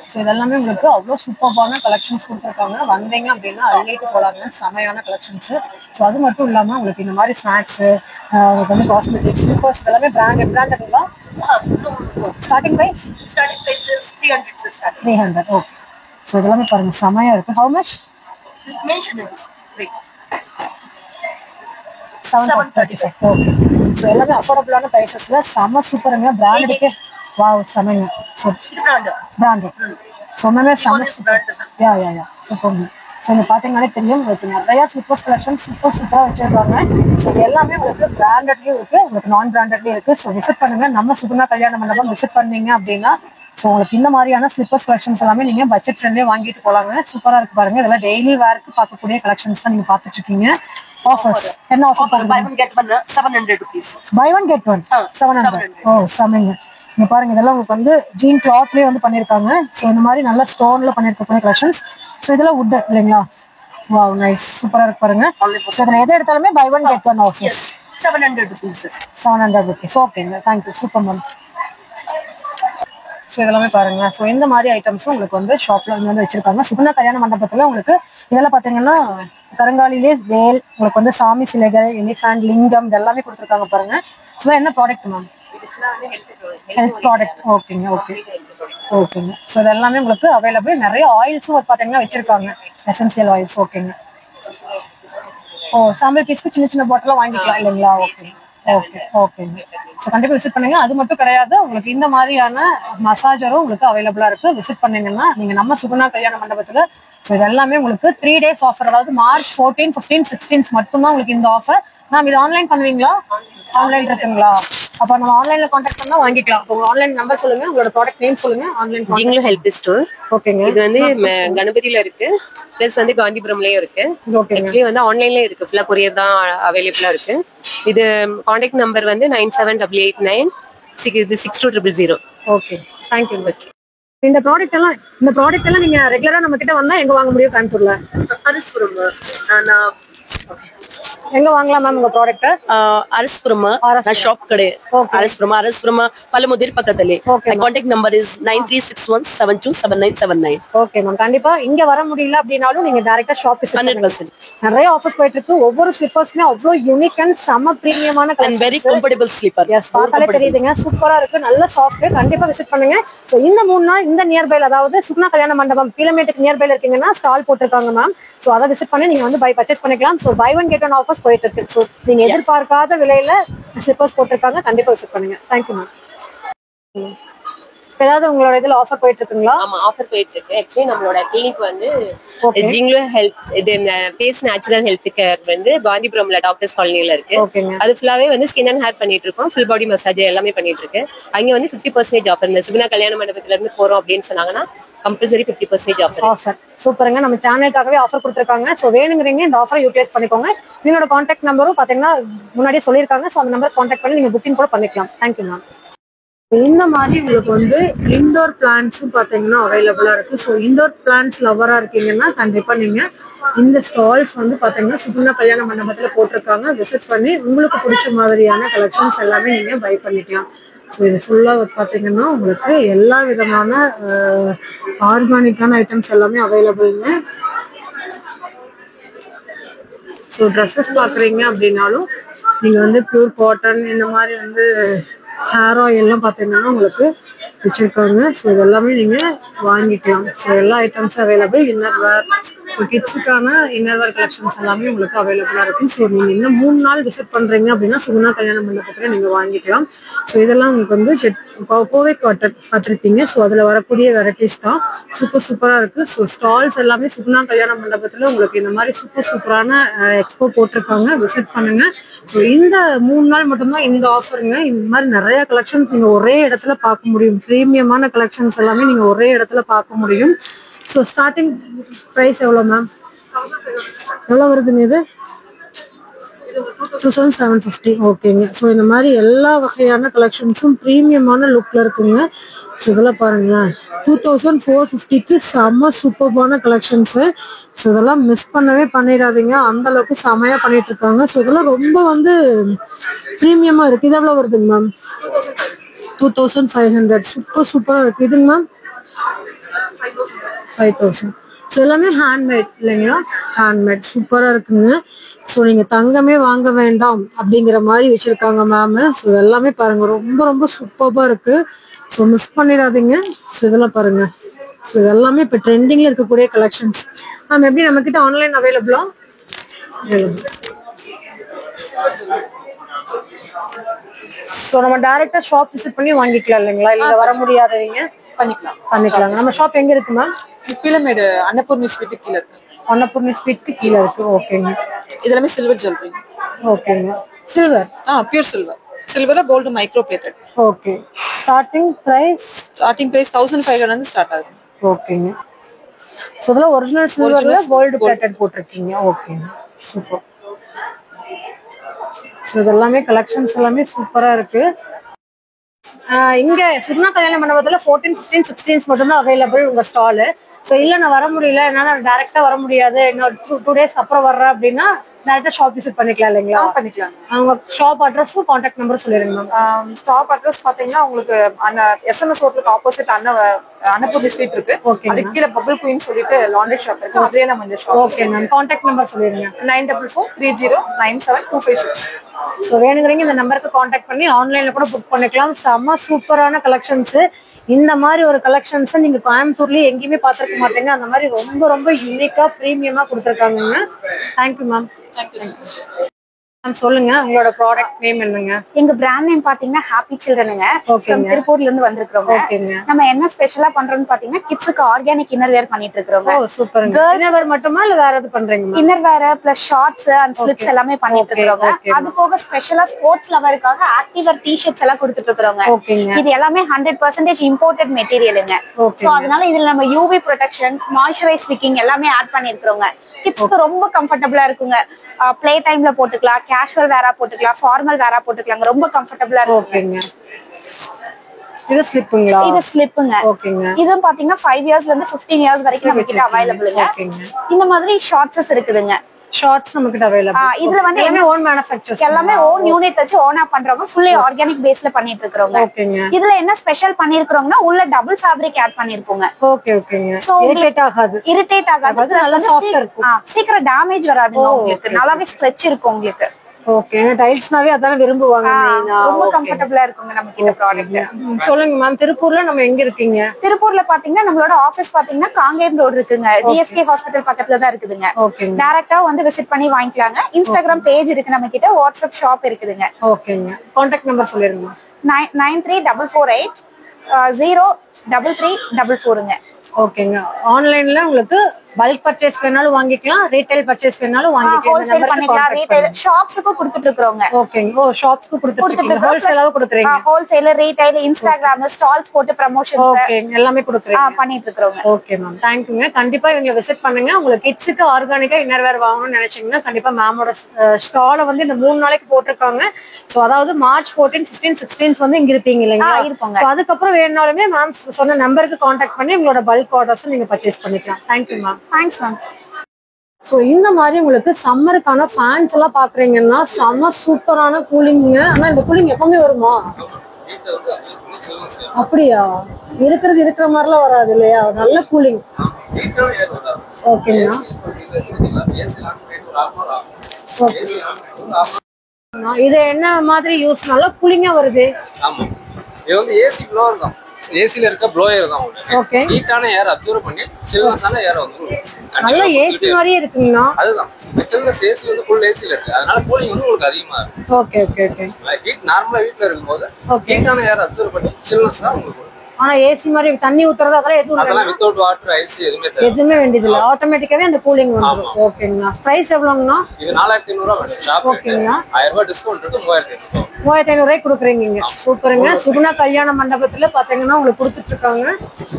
So இதெல்லாமே உங்களுக்கு அவ்வளோ சூப்பர்பான கலெக்ஷன்ஸ் கொடுத்துருக்காங்க. வந்தீங்க அப்படின்னா அள்ளிட்டு போகலாங்க, செமையான கலெக்ஷன்ஸ். ஸோ அது மட்டும் இல்லாமல் உங்களுக்கு இந்த மாதிரி ஸ்நாக்ஸு, உங்களுக்கு வந்து காஸ்மெட்டிக்ஸ், ஸ்லிப்பர்ஸ் எல்லாமே பிராண்டட்ங்களா? Starting price? Starting price is 300 to start. 300. ஓகே. ஸோ இதெல்லாமே பாருங்க, செமையா இருக்கு. How much? Mention in this. Wait. 735. Okay. So எல்லாமே அஃபோர்டபுளான ப்ரைஸஸ்ல செம சூப்பருங்க. பிராண்டடுக்கு வாவ் செமைங்க. ஸோ இது brand. பிராண்டட். ஸோ எல்லாமே செம is சூப்பர். brand. யா சூப்பருங்க. ஸோ இங்கே பார்த்தீங்கன்னாலே தெரியும், உங்களுக்கு நிறைய ஸ்லிப்பர்ஸ் கலெக்ஷன் சூப்பராக வச்சிருக்காங்க. ஸோ இது எல்லாமே உங்களுக்கு பிராண்டட்லேயும் இருக்கு, உங்களுக்கு நான் பிராண்டட்லேயும் இருக்கு. ஸோ விசிட் பண்ணுங்க. நம்ம சுகுணா கல்யாண மண்டபம் விசிட் பண்ணீங்க அப்படின்னா ஸோ உங்களுக்கு இந்த மாதிரியான ஸ்லிப்பர்ஸ் கலெக்ஷன்ஸ் எல்லாமே நீங்க பட்ஜெட் ஃப்ரெண்ட்லேயே வாங்கிட்டு போகலாங்க. சூப்பரா இருக்கு பாருங்க. இதெல்லாம் டெய்லி வேர்க்கு பார்க்கக்கூடிய கலெக்ஷன்ஸ் தான் நீங்க பார்த்துட்டு இருக்கீங்க. ஆஃபர்ஸ் என்ன ஆஃபர் Buy பண்ணுங்க? one get one 700 rupees. Buy one get one 700. Oh செமைங்க. இங்க பாருங்க, இதெல்லாம் உங்களுக்கு வந்து ஜீன் கிளாத்லயே வந்து பண்ணிருக்காங்க. ஸோ இந்த மாதிரி நல்ல ஸ்டோன்ல பண்ணிருக்கக்கூடிய கலெக்ஷன்ஸ். ஸோ இதெல்லாம் வுட் இல்லைங்களா? வாவ் நைஸ், சூப்பரா இருக்கு பாருங்க. ஸோ இதுல எது எடுத்தாலுமே buy one get one offers. 700 rupees. 700 rupees. ஓகேங்க, தேங்க்யூ, சூப்பர் மேம். ஸோ இதெல்லாமே பாருங்க. ஸோ இந்த மாதிரி ஐட்டம்ஸும் உங்களுக்கு வந்து ஷாப்ல வந்து வச்சிருக்காங்க. சுகுணா கல்யாண மண்டபத்துல உங்களுக்கு இதெல்லாம் பாத்தீங்கன்னா கருங்காலிலே வேல், உங்களுக்கு வந்து சாமி சிலைகள், எலிஃபண்ட், லிங்கம் இதெல்லாமே கொடுத்துருக்காங்க பாருங்க. ஸோ என்ன ப்ராடக்ட் மேம்? Health product. ஓகேங்க. ஓகேங்க. ஸோ இது எல்லாமே உங்களுக்கு அவைலபிள். நிறைய ஆயில்ஸும் பாத்தீங்கன்னா வச்சிருக்காங்க, எசென்சியல் ஆயில்ஸ். ஓகேங்க. ஓ சாம்பிள் பீஸ்க்கு சின்ன பாட்டிலாம் வாங்கிக்கலாம் இல்லைங்களா? ஓகேங்க. ஸோ கண்டிப்பா விசிட் பண்ணுங்க. அது மட்டும் கிடையாது, உங்களுக்கு இந்த மாதிரியான மசாஜரும் உங்களுக்கு அவைலபிளா இருக்கு. விசிட் பண்ணீங்கன்னா நீங்க நம்ம சுகுணா கல்யாண மண்டபத்துல. ஸோ இது எல்லாமே உங்களுக்கு 3 days ஆஃபர், அதாவது March 14, 15, 16 மட்டும்தான் உங்களுக்கு இந்த ஆஃபர். மேம் இது ஆன்லைன் பண்ணுவீங்களா? ஆன்லைன் இருக்குங்களா? அப்ப நம்ம ஆன்லைன்ல கான்டாக்ட் பண்ணா வாங்கிக்கலாம். உங்க ஆன்லைன் நம்பர் சொல்லுங்க, உங்களோட ப்ராடக்ட் நேம் சொல்லுங்க. ஆன்லைன் ஜிங்லு ஹெல்த் ஸ்டோர். ஓகேங்க. இது வந்து கணபதியில இருக்கு, பிளஸ் வந்து காந்திபுரம்லயும் இருக்கு. ஆக்சுவலி வந்து ஆன்லைன்ல இருக்கு, ஃபுல்லா கொரியர் தான் அவைலபிளா இருக்கு. இது கான்டாக்ட் நம்பர் வந்து 9788962000. Okay, thank you. இந்த ப்ராடக்ட் எல்லாம் நீங்க ரெகுலரா நம்ம கிட்ட வந்தா எங்க வாங்க முடியும்? கோயம்புத்தூர்ல எங்க வாங்கலாம் மேம் உங்க ப்ராடக்ட்? அரஸ்புரமா நான் ஷாப் கடை. அரஸ்புரமா பலமுதிர் பக்கத்துல. Contact number is 9361727979. Okay ma'am, கண்டிப்பா இங்க வர முடியல அப்படினாலும் நீங்க டைரக்டா ஷாப் விசிட் பண்ணுங்க. 100%. நிறைய ஆஃபர்ஸ் போயிட்டு இருக்கு. ஒவ்வொரு ஸ்லிப்பர்ஸ்மே அவ்வளவு யூனிக் அண்ட் செம பிரீமியமான and very comfortable slipper. Yes, பார்த்தாலே தெரியுதுங்க, சூப்பரா இருக்கு, நல்ல சாஃப்ட். கண்டிப்பா விசிட் பண்ணுங்க. சோ இந்த 3 நாள் இந்த நியர்பைல, அதாவது சுகுணா கல்யாண மண்டபம் பீலமேட்டுக்கு நியர்பைல இருக்கீங்கன்னா ஸ்டால் போட்டிருக்காங்க மேம். சோ அதை விசிட் பண்ணி நீங்க வந்து பர்ச்சேஸ் பண்ணிக்கலாம். So buy one get one offers போயிட்டு இருக்கு. சோ நீங்க எதிர்பார்க்காத விலையில ஸ்லிப்பர்ஸ் போட்டிருக்காங்க. கண்டிப்பா விசிட் பண்ணுங்க. Thank you ma'am. ஏதாவது உங்களோட இதுல ஆஃபர் போயிட்டு இருக்குங்களா? ஆமா, ஆஃபர் போயிட்டு இருக்கு. ஆக்சுவலி நம்மளோட கிளினிக் வந்து ஜிங்லோ ஹெல்த், இது ஃபேஸ் நேச்சுரல் ஹெல்த் கேர் வந்து காந்திபுரம்ல டாக்டர்ஸ் காலனில இருக்கு. அது ஃபுல்லாவே வந்து ஸ்கின் அண்ட் ஹேர் பண்ணிட்டு இருக்கோம். ஃபுல் பாடி மசாஜ் எல்லாமே பண்ணிட்டு இருக்கு. அங்க வந்து 50% ஆஃபர். இந்த சுகுணா கல்யாண மண்டபத்துல இருந்து போறோம் அப்படின்னு சொன்னாங்கன்னா கம்பல்சரி 50% ஆஃபர். சூப்பருங்க. நம்ம சேனலுக்காகவே ஆஃபர் கொடுத்துருக்காங்க. ஸோ வேணுங்கிறீங்க இந்த ஆஃபரை யூட்டிலைஸ் பண்ணிக்கோங்க. நீங்களோட கான்டாக்ட் நம்பரும் பாத்தீங்கன்னா முன்னாடியே சொல்லியிருக்காங்க. ஸோ அந்த நம்பர் கான்டாக்ட் பண்ணி நீங்க புக்கிங் கூட பண்ணிக்கலாம். Thank you ma'am. இந்த மாதிரி உங்களுக்கு வந்து இண்டோர் பிளான்ட்ஸும் பாத்தீங்கன்னா அவைலபிளா இருக்கு. ஸோ இண்டோர் பிளான்ட்ஸ் லவரா இருக்கீங்கன்னா கண்டிப்பா நீங்க இந்த ஸ்டால்ஸ் வந்து பாத்தீங்கன்னா சுகுணா கல்யாண மண்டபத்துல போட்டிருக்காங்க. விசிட் பண்ணி உங்களுக்கு பிடிச்ச மாதிரியான கலெக்ஷன்ஸ் எல்லாமே நீங்க பை பண்ணிக்கலாம். ஸோ இது ஃபுல்லா பாத்தீங்கன்னா உங்களுக்கு எல்லா விதமான ஆர்கானிக்கான ஐட்டம்ஸ் எல்லாமே அவைலபிள்ங்க. ஸோ ட்ரெஸ்ஸஸ் பாக்குறீங்க அப்படின்னாலும் நீங்க வந்து பியூர் காட்டன் இந்த மாதிரி வந்து ஹேர் ஆயில் எல்லாம் பாத்தீங்கன்னா உங்களுக்கு வச்சிருக்காங்க. ஸோ இதெல்லாமே நீங்க வாங்கிக்கலாம். ஸோ எல்லா ஐட்டம்ஸும் அவைலபிள். இன்னர் வேர், ஸோ கிட்ஸுக்கான இன்னர் வேர் கலெக்ஷன்ஸ் எல்லாமே உங்களுக்கு அவைலபிளா இருக்கு. ஸோ நீங்க இன்னும் 3 நாள் விசிட் பண்றீங்க அப்படின்னா சுகுணா கல்யாண மண்டபத்துல நீங்க வாங்கிக்கலாம். ஸோ இதெல்லாம் உங்களுக்கு வந்து கோவை காட்டன் பார்த்துருப்பீங்க. ஸோ அதுல வரக்கூடிய வெரைட்டிஸ் தான் சூப்பரா இருக்கு. ஸோ ஸ்டால்ஸ் எல்லாமே சுகுணா கல்யாண மண்டபத்துல உங்களுக்கு இந்த மாதிரி சூப்பரான எக்ஸ்போ போட்டிருக்காங்க. விசிட் பண்ணுங்க. ஸோ இந்த 3 நாள் மட்டும்தான் இந்த ஆஃபருங்க. இந்த மாதிரி நிறைய கலெக்ஷன்ஸ் நீங்க ஒரே இடத்துல பார்க்க முடியும். பிரீமியமான கலெக்ஷன்ஸ் எல்லாமே நீங்க ஒரே இடத்துல பார்க்க முடியும். ஸோ ஸ்டார்டிங் பிரைஸ் எவ்வளவு மேம்? எவ்வளவு வருதுங்க இது? 2750. ஓகேங்க. ஸோ இந்த மாதிரி எல்லா வகையான கலெக்ஷன்ஸும் பிரீமியமான லுக்ல இருக்குங்க. ஸோ இதெல்லாம் பாருங்க 2450க்கு செம்ம சூப்பர்பான கலெக்ஷன்ஸ். ஸோ இதெல்லாம் மிஸ் பண்ணவே பண்ணிடாதீங்க. அந்த அளவுக்கு செமையா பண்ணிட்டு இருக்காங்க. ஸோ இதெல்லாம் ரொம்ப வந்து பிரீமியமா இருக்கு. இது எவ்வளவு வருதுங்க மேம்? 2500. சூப்பரா இருக்கு. இதுங்க மேம் 5000. ஸோ எல்லாமே ஹேண்ட்மேட் இல்லைங்களா? ஹேண்ட்மேட் சூப்பரா இருக்குங்க. ஸோ நீங்க தங்கமே வாங்க வேண்டாம் அப்படிங்கிற மாதிரி வச்சிருக்காங்க மேம். ஸோ எல்லாமே பாருங்க ரொம்ப சூப்பரா இருக்கு. ஸோ மிஸ் பண்ணிடாதீங்க. ஸோ இதெல்லாம் பாருங்க. ஸோ இதெல்லாமே இப்போ ட்ரெண்டிங்ல இருக்கக்கூடிய கலெக்ஷன்ஸ். மேம் எப்படி நம்ம கிட்ட ஆன்லைன் அவைலபிளா? ஸோ நம்ம டைரக்டா ஷாப் விசிட் பண்ணி வாங்கிக்கலாம் இல்லைங்களா? இல்ல வர முடியாதவங்க பண்ணிக்கலாம். நம்ம ஷாப் எங்க இருக்கு மேம்? கீழமேடு அன்னபூர்ணி ஸ்வீட் கீழ இருக்கு. அன்னபூர்ணி ஸ்வீட் கீழ இருக்கு. ஓகேங்க. இதெல்லாமே சில்வர் ஜுவல்லரி. ஓகேங்க. சில்வர்? Pure silver. சில்வர்ல gold micro plated. Okay. Starting price 1500 இருந்து ஸ்டார்ட் ஆகுது. ஓகேங்க. சோ இதெல்லாம் ஒரிஜினல் சில்வர்ல கோல்ட் பிளேட்டட் போட்டுருக்கீங்க. ஓகேங்க. சூப்பர். சோ இதெல்லாமே கலெக்ஷன்ஸ் எல்லாமே சூப்பரா இருக்கு. இங்க சுகுணா கல்யாண மண்டபத்துல 14, 15, 16 மட்டும் தான் அவைலபிள் உங்க ஸ்டால். சோ இல்ல நான் வர முடியல, என்னால டைரக்டா வர முடியாது, இன்னொரு 2 days அப்புறம் வர்றேன் அப்படின்னா டைரக்டா ஷாப் விசிட் பண்ணிக்கலாம் இல்லைங்களா? பண்ணிக்கலாம். அவங்க ஷாப் அட்ரஸும் கான்டாக்ட் நம்பரும் சொல்லிருங்க மேம். ஷாப் அட்ரஸ் பாத்தீங்கன்னா உங்களுக்கு SMS ஹோட்டலுக்கு ஆப்போசிட் அன்னபூர்ணி ஸ்ட்ரீட் இருக்கு. அதுக்கு கீழே பபிள் குயின் சொல்லிட்டு லாண்ட்ரி ஷாப் இருக்கு. அதுலயே நம்ம இந்த shop. Okay ma'am. Contact number சொல்லிருங்க. 9443097256. ஸோ வேணுங்கிறீங்க இந்த நம்பருக்கு கான்டாக்ட் பண்ணி ஆன்லைன்ல கூட புக் பண்ணிக்கலாம். செம்ம சூப்பரான கலெக்ஷன்ஸ். இந்த மாதிரி ஒரு கலெக்ஷன்ஸ் நீங்க கோயம்புத்தூர்லயே எங்கேயுமே பார்த்திருக்க மாட்டீங்க. அந்த மாதிரி ரொம்ப யூனிக்கா பிரீமியமா கொடுத்துருக்காங்க. Thank you ma'am. சொல்லுங்க உங்களோட ப்ராடக்ட் நேம் என்னங்க? எங்க பிராண்ட் நேம் பாத்தீங்கன்னா ஹாப்பி சில்ட்ரனுங்க. திருப்பூர்ல இருந்து வந்திருக்கிறோங்க. நம்ம என்ன ஸ்பெஷலா பண்றோம்னு பாத்தீங்கன்னா கிட்ஸுக்கு ஆர்கானிக் இன்னர் வேர் பண்ணிட்டு இருக்கிறோம். சூப்பர். இன்னர் வேர் மட்டுமா இல்ல வேற எது பண்றீங்க? Inner wear plus shorts and slips எல்லாமே பண்ணிட்டு இருக்கிறோம். அது போக ஸ்பெஷலா ஸ்போர்ட்ஸ் லவருக்காக ஆக்டிவர் டி-ஷர்ட்ஸ் எல்லாம் கொடுத்துட்டு இருக்கிறோம். இது எல்லாமே 100% இம்போர்ட்டட் மெட்டீரியலுங்க. சோ அதனால இதுல நம்ம யூவி ப்ரொடெக்ஷன், மாய்ஸ்சரைஸ் விக்கிங் எல்லாமே ஆட் பண்ணிருக்கிறோம். கிட்ஸ்க்கு ரொம்ப கம்ஃபர்டபிளா இருக்குங்க. ப்ளே டைம்ல போட்டுக்கலாம், கேஷுவல் வேரா போட்டுக்கலாம், ஃபார்மல் வேரா போட்டுக்கலாம். ரொம்ப கம்ஃபர்டபிளா இருக்குங்க. இது ஸ்லிப்புங்களா? இது ஸ்லிப்புங்க. ஓகேங்க. இதுவும் பாத்தீங்கன்னா 5 yearsல இருந்து 15 years வரைக்கும் நம்ம கிட்ட அவைலபிள்ங்க. இந்த மாதிரி ஷார்ட்ஸஸ் இருக்குதுங்க. ஷார்ட்ஸ் நமக்கு அவைலபிள். இதுல வந்து எல்லாமே ஓன் மேனுஃபேக்சர்ஸ், எல்லாமே ஓன் யூனிட் வச்சு ஓனா பண்றவங்க, ஃபுல்லி ஆர்கானிக் பேஸ்ல பண்ணிட்டு இருக்கறவங்க. இதுல என்ன ஸ்பெஷல் பண்ணிருக்கறோம்னா உள்ள டபுள் ஃபேப்ரிக் ஆட் பண்ணிருக்கோங்க. ஓகேங்க. சோ இரிட்டேட் ஆகாது. நல்லா சாஃப்ட்டா இருக்கும். சீக்கிரம் டேமேஜ் வராதுங்க உங்களுக்கு. நல்லாவே ஸ்ட்ரெச் இருக்கும் உங்களுக்கு. ஓகே. டைல்ஸ்னாவே அதான விரும்புவாங்க. ரொம்ப கம்ஃபர்ட்டபிளா இருக்குங்க நம்ம கிட்ட ப்ராடக்ட். சொல்லுங்க மேம், திருப்பூர்ல நம்ம எங்க இருக்கீங்க? திருப்பூர்ல பாத்தீங்கன்னா நம்மளோட ஆபீஸ் பாத்தீங்கன்னா காங்கேயம் ரோட் இருக்குங்க. டிஎஸ்கே ஹாஸ்பிடல் பக்கத்துல தான் இருக்குதுங்க. டைரக்டா வந்து விசிட் பண்ணி வாங்கிக்கலாங்க. இன்ஸ்டாகிராம் பேஜ் இருக்கு நம்ம கிட்ட, வாட்ஸ்அப் ஷாப் இருக்குதுங்க. ஓகேங்க. கான்டாக்ட் நம்பர் சொல்லிருங்க. 934448 03344ங்க. ஓகேங்க. ஆன்லைன்ல உங்களுக்கு பல்க் பர்ச்சேஸ் வேணாலும் வாங்கிக்கலாம், ரீட்டைல் பர்ச்சேஸ் வேணாலும் வாங்கிக்கலாம். ஹோல்சேல் பண்ணிக்கலாம், ரீட்டைல் ஷாப்ஸ்க்கு கொடுத்துட்டு இருக்கோங்க. ஓகேங்க. ஓ ஷாப்ஸ்க்கு கொடுத்துட்டு ஹோல்சேலாவ கொடுக்குறீங்க. ஹோல்சேல், ரீட்டைல், இன்ஸ்டாகிராம் ஸ்டால்ஸ் போட்டு ப்ரமோஷன்ஸ் ஓகே எல்லாமே கொடுக்குறீங்க. பண்ணிட்டு இருக்கோங்க. ஓகே மேம், தேங்க்யூங்க. கண்டிப்பா இவங்களை விசிட் பண்ணுங்க. உங்களுக்கு கிட்ஸுக்கு ஆர்கானிக்கா இன்னர்வேர் வாங்கணும்னு நினைச்சீங்கன்னா கண்டிப்பா மேமோட ஸ்டாலை வந்து இந்த 3 நாளைக்கு போட்டிருக்காங்க. சோ அதாவது மார்ச் 14, 15, 16 வந்து இங்க இருப்பீங்க இல்லைங்களா? இருப்பாங்க. சோ அதுக்கப்புறம் வேணும்னாலுமே மேம் சொன்ன நம்பருக்கு கான்டாக்ட் பண்ணி உங்களோட பல்க் ஆர்டர்ஸ் நீங்க பர்ச்சேஸ் பண்ணிக்கலாம். Thank you ma'am. Thanks ma'am. So இந்த மாதிரி உங்களுக்கு சம்மருக்கான ஃபேன்ஸ் எல்லாம் பாக்குறீங்கன்னா செம்ம சூப்பரான கூலிங்க. ஆனா இந்த கூலிங் எப்பவுமே வருமா? அப்படியா? இருக்கிற மாதிரிலாம் வராது இல்லையா? நல்ல கூலிங். ஓகேங்களா. இது என்ன மாதிரி யூஸ் நல்லா கூலிங்கா வருது? ஆமா, இது வந்து ஏசி ப்ளோவர் தான். ஏசில இருக்க ப்ளோயர் தான். ஓகே. ஹீட்டான ஏர் அப்சர்வ் பண்ணி சில்னஸான ஏர் வந்து நல்ல ஏசி மாதிரியே இருக்குங்களா? அதுதான் சில்னஸ். ஏசி வந்து ஃபுல் ஏசில இருக்கு, அதனால கூலிங் வந்து உங்களுக்கு அதிகமா இருக்கும். Okay okay okay. ஹீட் நார்மலா வீட்ல இருக்கும்போது ஹீட்டான ஏர் அப்சர்வ் பண்ணி சில்னஸ் தான் உங்களுக்கு. ஆனா ஏசி மாதிரி தண்ணி ஊத்துறது அதெல்லாம் அதெல்லாம் வித்தவுட் வாட்டர் ஐசி எதுவுமே வேண்டியது இல்ல, ஆட்டோமேட்டிக்காவே அந்த கூலிங் வந்துரும். ஓகேங்களா. பிரைஸ் எவ்வளவுங்கண்ணா? இது 4500 ரூபாய் வரும் ஷாப். ஓகேங்களா. 1000 ரூபாய் டிஸ்கவுண்ட் இருக்கு. 3500 ரூபாய்க்கு கொடுக்குறீங்க. சூப்பருங்க. சுகுணா கல்யாண மண்டபத்துல பாத்தீங்கன்னா உங்களுக்கு கொடுத்துட்டு இருக்காங்க.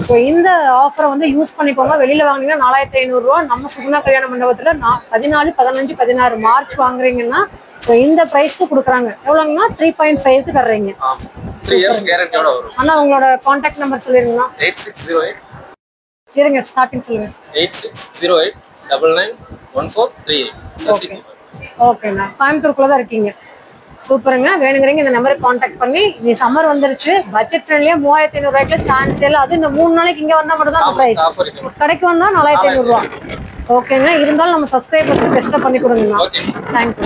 ஸோ இந்த ஆஃபரை வந்து யூஸ் பண்ணிக்கோங்க. வெளியில வாங்கினீங்கன்னா 4500 ரூபாய். நம்ம சுகுணா கல்யாண மண்டபத்துல 14, 15, 16 மார்ச் வாங்குறீங்கன்னா இந்த பிரைஸ்க்கு கொடுக்குறாங்க. எவ்வளவுங்கன்னா 3.5க்கு தர்றீங்க. 3 இயர்ஸ் கேரண்டியோட வரும். ஆனா உங்களோட கான்டாக்ட் நம்பர் சொல்லிருங்களா? 8608 இருங்க ஸ்டார்டிங் சொல்லுங்க. 8608991438 சசி. ஓகேண்ணா. கோயம்புத்தூருக்குள்ள தான் இருக்கீங்க. சூப்பருங்க. வேணுங்கிறீங்க இந்த நம்பருக்கு கான்டாக்ட் பண்ணி. நீ சம்மர் வந்துருச்சு, பட்ஜெட் ஃப்ரெண்ட்லியா 3500 ரூபாய்க்கு சான்ஸ் இல்ல. அது இந்த 3 நாளைக்கு இங்க வந்தா மட்டும் தான் பிரைஸ். கடைக்கு வந்தா 4500 ரூபாய். ஓகேங்க. இருந்தாலும் நம்ம சப்ஸ்கிரைபர்ஸ் பெஸ்டா பண்ணி கொடுங்கண்ணா. தேங்க்யூ.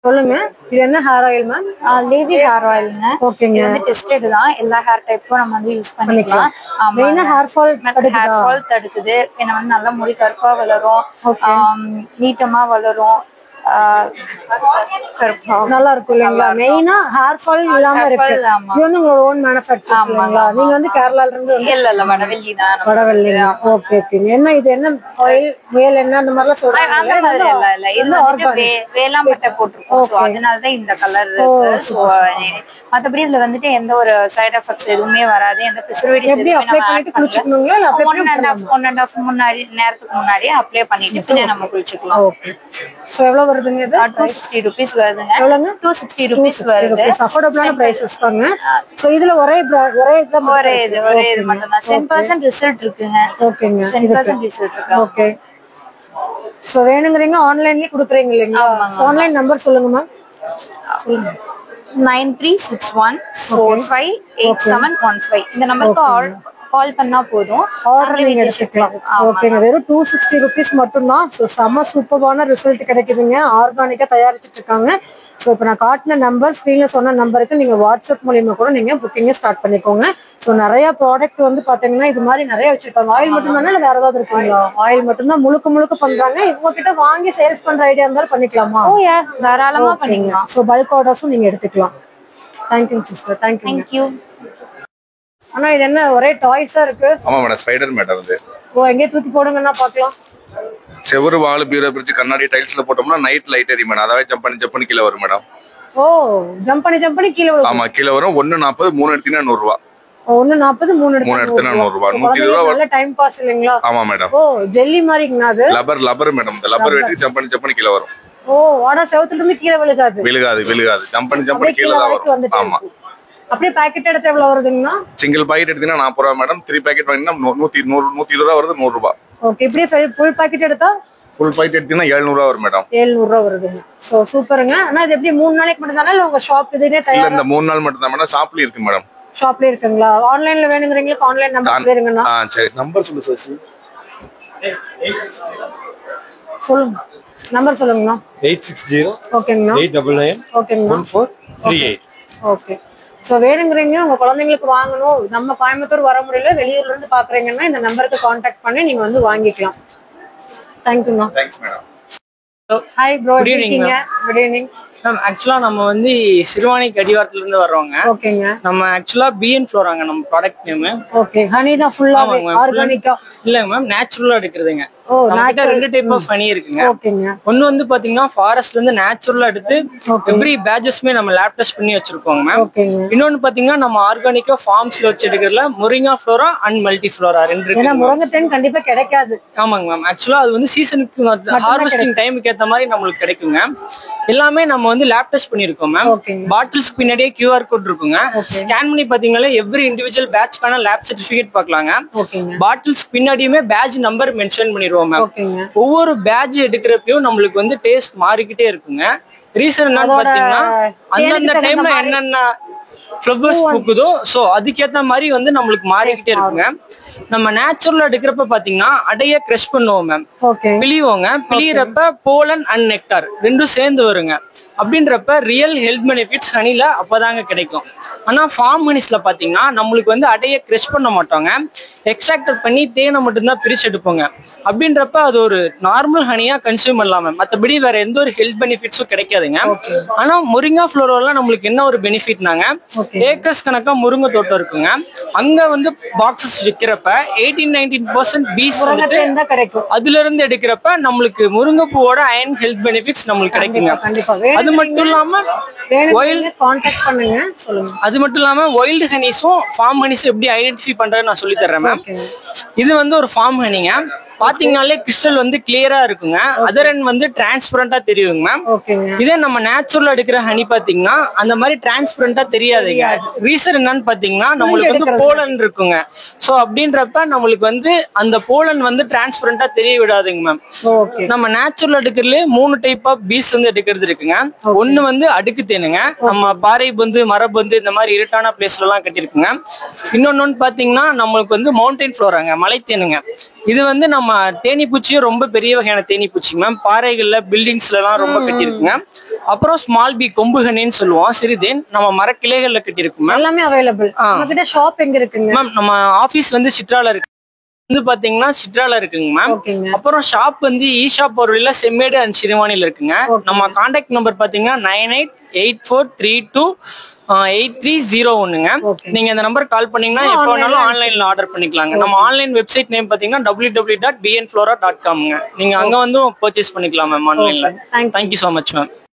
சொல்லுங்க. இது என்ன hair oil ma'am? Levi hair ஆயில்ங்க. ஓகேங்க. இது வந்து டெஸ்டட் தான். எல்லா ஹேர் டைப்பும் நம்ம வந்து யூஸ் பண்ணிக்கலாம். மெயினா ஹேர் ஃபால் தடுக்குது. என்ன வந்து நல்லா முடி கருப்பா வளரும், நீட்டமா வளரும், நல்லா இருக்கும் இல்லைங்களா? மெயினா ஹேர் ஃபால் இல்லாம இருக்கு. இது வந்து உங்களோட ஓன் மேனுஃபேக்சர் இல்லைங்களா? நீங்க வந்து கேரளால இருந்து இல்ல வடவெள்ளி தான். வடவெள்ளி. Okay okay. என்ன இது என்ன ஆயில் மேல் என்ன அந்த மாதிரிலாம் சொல்றாங்க? இல்ல இது வந்து வேளாம்பட்டை போட்டுருக்கோம். சோ அதனால தான் இந்த கலர் இருக்கு. சோ மத்தபடி இதுல வந்துட்டு எந்த ஒரு சைடு எஃபெக்ட்ஸ் எதுவுமே வராது. எந்த பிரிசர்வேட்டிவ்ஸ் எப்படி அப்ளை பண்ணிட்டு குளிச்சுக்கணுங்களா? இல்ல அப்ளை பண்ணி 1.5 முன்னாடி நேரத்துக்கு முன்னாடியே அப்ளை பண்ணிட்டு பின்ன நம்ம குளிச்சுக்கலாம். ஓகே. சோ எவ்வளவு வருதுங்க இது? 260 rupees வருதுங்க. எவ்வளவுங்க? 260 rupees வருது. அஃபோர்டபுளான பிரைசஸ் தாங்க. சோ இதுல ஒரே இது மட்டும் தான் 10% ரிசல்ட் இருக்குங்க. ஓகேங்க. 10% ரிசல்ட் இருக்கு. ஓகே. சோ வேணுங்கறீங்க ஆன்லைன்லயே கொடுக்குறீங்க இல்லைங்களா? ஆன்லைன் நம்பர் சொல்லுங்க மேம். 9361458715. இந்த நம்பருக்கு கால் பண்ணா போதும், ஆர்டர் நீங்க எடுத்துக்கலாம். ஓகேங்க. வெறும் 260 rupees மட்டும் தான். சோ செம சூப்பரான ரிசல்ட் கிடைக்குதுங்க. ஆர்கானிக்கா தயாரிச்சிட்டு இருக்காங்க. சோ இப்ப நான் காட்டின நம்பர், ஸ்கிரீன்ல சொன்ன நம்பருக்கு நீங்க வாட்ஸ்அப் மூலியமா கூட நீங்க புக்கிங் ஸ்டார்ட் பண்ணிக்கோங்க. சோ நிறைய ப்ராடக்ட் வந்து பாத்தீங்கன்னா இது மாதிரி நிறைய வச்சிருக்காங்க. ஆயில் மட்டும் தானே இல்ல வேற ஏதாவது இருக்குங்களா? ஆயில் மட்டும் தான் முழுக்க பண்றாங்க. இவங்க கிட்ட வாங்கி சேல்ஸ் பண்ற ஐடியா இருந்தாலும் பண்ணிக்கலாமா? தாராளமா பண்ணிக்கலாம். சோ பல்க் ஆர்டர்ஸும் நீங்க எடுத்துக்கலாம். Thank you sister. தேங்க்யூ. ஆனா இது என்ன ஒரே டாய்ஸா இருக்கு? ஆமா மேடம், ஸ்பைடர் மேடம் இது. ஓ எங்க தூக்கி போடுங்கன்னா பாக்கலாம். செவரு வால் பீரோ பிரிட்ஜ் கண்ணாடி டைல்ஸ்ல போட்டோம்னா நைட் லைட் எரியும் மேடம். அதாவே ஜம்ப் பண்ணி கீழ வரும் மேடம். ஓ ஜம்ப் பண்ணி கீழ வரும். ஆமா கீழ வரும். 140 3 எடுத்தீங்கன்னா 100 ரூபாய். 140 3 எடுத்தீங்கன்னா 100 ரூபாய். 120 ரூபாய். நல்ல டைம் பாஸ் இல்லீங்களா? ஆமா மேடம். ஓ ஜெல்லி மாதிரிங்கனா அது? Rubber madam. இந்த லப்பர் வெட்டி ஜம்ப் பண்ணி கீழ வரும். ஓ ஆனா செவுத்துல இருந்து கீழ விழுகாது. ஜம்ப் பண்ணி கீழ தான் வரும். ஆமா. அப்படியே பாக்கெட் எடுத்து எவ்வளவு வருதுங்கனா? சிங்கிள் பாக்கெட் எடுத்தீங்கன்னா 40 ரூபாய் மேடம். 3 பாக்கெட் வாங்கினா 120 ரூபாய் வருது. 100 ரூபாய். ஓகே. இப்படியே ஃபுல் பாக்கெட் எடுத்தா ஃபுல் பாக்கெட் எடுத்தீங்கன்னா 700 ரூபாய் வரும் மேடம். 700 ரூபாய் வருதுங்க. சோ சூப்பருங்க. ஆனா இது எப்படி 3 நாளைக்கு மட்டும் தானா இல்ல உங்க ஷாப் இதுனே தயாரா? இல்ல இந்த 3 நாள் மட்டும் தான் மேடம். ஷாப்லயே இருக்கு மேடம். ஷாப்லயே இருக்குங்களா? ஆன்லைன்ல வேணுங்கறீங்களுக்கு ஆன்லைன் நம்பர் சொல்லுங்கண்ணா. சரி நம்பர் சொல்லு சசி. சொல்லுங்க. நம்பர் சொல்லுங்கண்ணா. 860 ஓகேங்கண்ணா. 899 ஓகேங்கண்ணா. 1438. ஓகே. சோ வேணுங்கறீங்க உங்க குழந்தைங்களுக்கு வாங்கணும், நம்ம கோயம்புத்தூர் வர முடியல, வெளியூர்ல இருந்து பாக்குறீங்கன்னா இந்த நம்பருக்கு கான்டாக்ட் பண்ணி நீங்க வந்து வாங்கிக்கலாம். தேங்க்யூண்ணா. Thanks madam. Hi bro. Good evening. Good evening. Ma'am ஆக்சுவலா நம்ம வந்து சிறுவாணிக்கு அடிவாரத்துல இருந்து வர்றோங்க. ஓகேங்க. நம்ம ஆக்சுவலா பிஎன் ஃப்ளோராங்க நம்ம ப்ராடக்ட் நேம். ஓகே. ஹனி தான் ஃபுல்லாவே ஆர்கானிக்கா இல்லங்க மேம், நேச்சுரலா எடுக்கிறதுங்க. ஓ, நம்மகிட்ட ரெண்டு டைப் ஆஃப் ஹனி இருக்குங்க. ஓகேங்க. ஒன்னு வந்து பாத்தீங்கன்னா ஃபாரஸ்ட்ல இருந்து நேச்சுரலா எடுத்து எவ்ரி பேட்சஸ்மே நம்ம லேப் டெஸ்ட் பண்ணி வச்சிருக்கோங்க மேம். ஓகேங்க. இன்னொன்னு பாத்தீங்கன்னா நம்ம ஆர்கானிக்கா ஃபார்ம்ஸ்ல வச்சு எடுக்கிறதுல முருங்கா ஃப்ளோரா அண்ட் மல்டி ஃப்ளோரா ரெண்டு இருக்கு. ஏன்னா முருங்கைத்தேன் கண்டிப்பா கிடைக்காது. ஆமாங்க மேம். ஆக்சுவலா அது வந்து சீசனுக்கு ஹார்வெஸ்டிங் டைமுக்கு ஏத்த மாதிரி நம்மளுக்கு கிடைக்குங்க. எல்லாமே நம்ம வந்து லேப் டெஸ்ட் பண்ணிருக்கோம் மேம். பாட்டில்ஸ்க்கு பின்னாடியே QR கோட் இருக்குங்க. ஸ்கேன் பண்ணி பாத்தீங்கன்னா எவ்ரி இண்டிவிஜுவல் பேட்ச்க்கான லேப் சர்டிபிகேட் பார்க்கலாங்க. பாட்டில்ஸ்க்கு பின்னாடியுமே பேட்ச் நம்பர் மென்ஷன் பண்ணிடுவோம் மேம். ஒவ்வொரு பேட்ச் எடுக்கிறப்பையும் நம்மளுக்கு வந்து டேஸ்ட் மாறிக்கிட்டே இருக்குங்க. ரீசன் என்னன்னு பாத்தீங்கன்னா அந்தந்த டைம்ல என்னென்ன ஃப்ளவர்ஸ் பூக்குதோ சோ அதுக்கேத்த மாதிரி வந்து நம்மளுக்கு மாறிக்கிட்டே இருக்குங்க. நம்ம நேச்சுரலா எடுக்கிறப்ப பாத்தீங்கன்னா அடைய கிரஷ் பண்ணுவோம் மேம். பிழிவோங்க. பிழியறப்ப போலன் அண்ட் நெக்டார் ரெண்டும் சேர்ந்து வருங்க. அப்படின்றப்ப ரியல் ஹெல்த் பெனிஃபிட்ஸ் ஹனில அப்பதாங்க கிடைக்கும். ஆனா ஃபார்ம் ஹனிஸ்ல பாத்தீங்கன்னா நம்மளுக்கு வந்து அடைய கிரஷ் பண்ண மாட்டோங்க. எக்ஸ்ட்ராக்ட் பண்ணி தேனை மட்டும்தான் பிரிச்சு எடுப்போங்க. அப்படின்றப்ப அது ஒரு நார்மல் ஹனியா கன்சியூம் பண்ணலாம் மேம். மற்றபடி வேற எந்த ஒரு ஹெல்த் பெனிஃபிட்ஸும் கிடைக்காதுங்க. ஆனா முருங்கா ஃப்ளோரால நம்மளுக்கு என்ன ஒரு பெனிஃபிட்னாங்க, ஏக்கர்ஸ் கணக்கா முருங்கை தோட்டம் இருக்குங்க. அங்க வந்து பாக்ஸஸ் விற்கிறப்ப 18-19% பீஸ் கிடைக்கும். அதுல இருந்து எடுக்கிறப்ப நம்மளுக்கு முருங்கைப்பூவோட அயன் ஹெல்த் பெனிஃபிட்ஸ் நம்மளுக்கு கிடைக்குங்க. அது மட்டும் இல்லாம அது மட்டும் இல்லாம வைல்டு ஹனிஸும் ஃபார்ம் ஹனிஸும் எப்படி ஐடென்டிஃபை பண்றது நான் சொல்லி தர்றேன் மேம். இது வந்து ஒரு ஃபார்ம் ஹனிங்க. பாத்தீங்கன்னாலே கிறிஸ்டல் வந்து கிளியரா இருக்குங்க. அதர் எண்ட் வந்து டிரான்ஸ்பரண்டா தெரியுங்க மேம். இதே நம்ம நேச்சுரல் எடுக்கிற ஹனி பாத்தீங்கன்னா அந்த மாதிரி டிரான்ஸ்பரண்டா தெரியாதுங்க. ரீசன் என்னன்னு பாத்தீங்கன்னா நம்மளுக்கு வந்து போலன் இருக்குங்க. சோ அப்படின்றப்ப நம்மளுக்கு வந்து அந்த போலன் வந்து டிரான்ஸ்பரண்டா தெரிய விடாதுங்க மேம். நம்ம நேச்சுரல் எடுக்கிறதுல 3 டைப் ஆஃப் பீஸ் வந்து எடுக்கிறது இருக்குங்க. ஒன்னு வந்து அடுக்கு தேனுங்க. நம்ம பாறை பந்து மரபந்து இந்த மாதிரி இருட்டான பிளேஸ்ல எல்லாம் கட்டிருக்குங்க. இன்னொன்னு பாத்தீங்கன்னா நம்மளுக்கு வந்து மவுண்டைன் ஃப்ளோராங்க, மலை தேனுங்க. இது வந்து நம்ம தேனி பூச்சியே ரொம்ப பெரிய வகையான தேனி பூச்சிங்க மேம். பாறைகள்ல பில்டிங்ஸ்ல எல்லாம் ரொம்ப கட்டிருக்குங்க. அப்புறம் ஸ்மால் பி கொம்பு ஹனின்னு சொல்லுவோம், சிறுதேன் நம்ம மரக்கிளைகள்ல கட்டிருக்கும் மேம். எல்லாமே அவைலபிள். நம்மகிட்ட ஷாப் எங்க இருக்குங்க மேம்? நம்ம ஆபீஸ் வந்து சிட்ரால இருக்கு. வந்து பாத்தீங்கன்னா சிட்ரால இருக்குங்க மேம். அப்புறம் ஷாப் வந்து ஷாப் ஒரு செம்மேடு அண்ட் சிறுவாணியில இருக்குங்க. நம்ம கான்டாக்ட் நம்பர் பாத்தீங்கன்னா 9884328301ங்க. நீங்க இந்த நம்பர் கால் பண்ணீங்கன்னா எப்ப வேணாலும் ஆன்லைன்ல ஆர்டர் பண்ணிக்கலாங்க. நம்ம ஆன்லைன் வெப்சைட் நேம் பாத்தீங்கன்னா www.bnflora.comங்க. நீங்க அங்க வந்து பர்ச்சேஸ் பண்ணிக்கலாம் மேம் ஆன்லைன்ல. Thank you so much ma'am.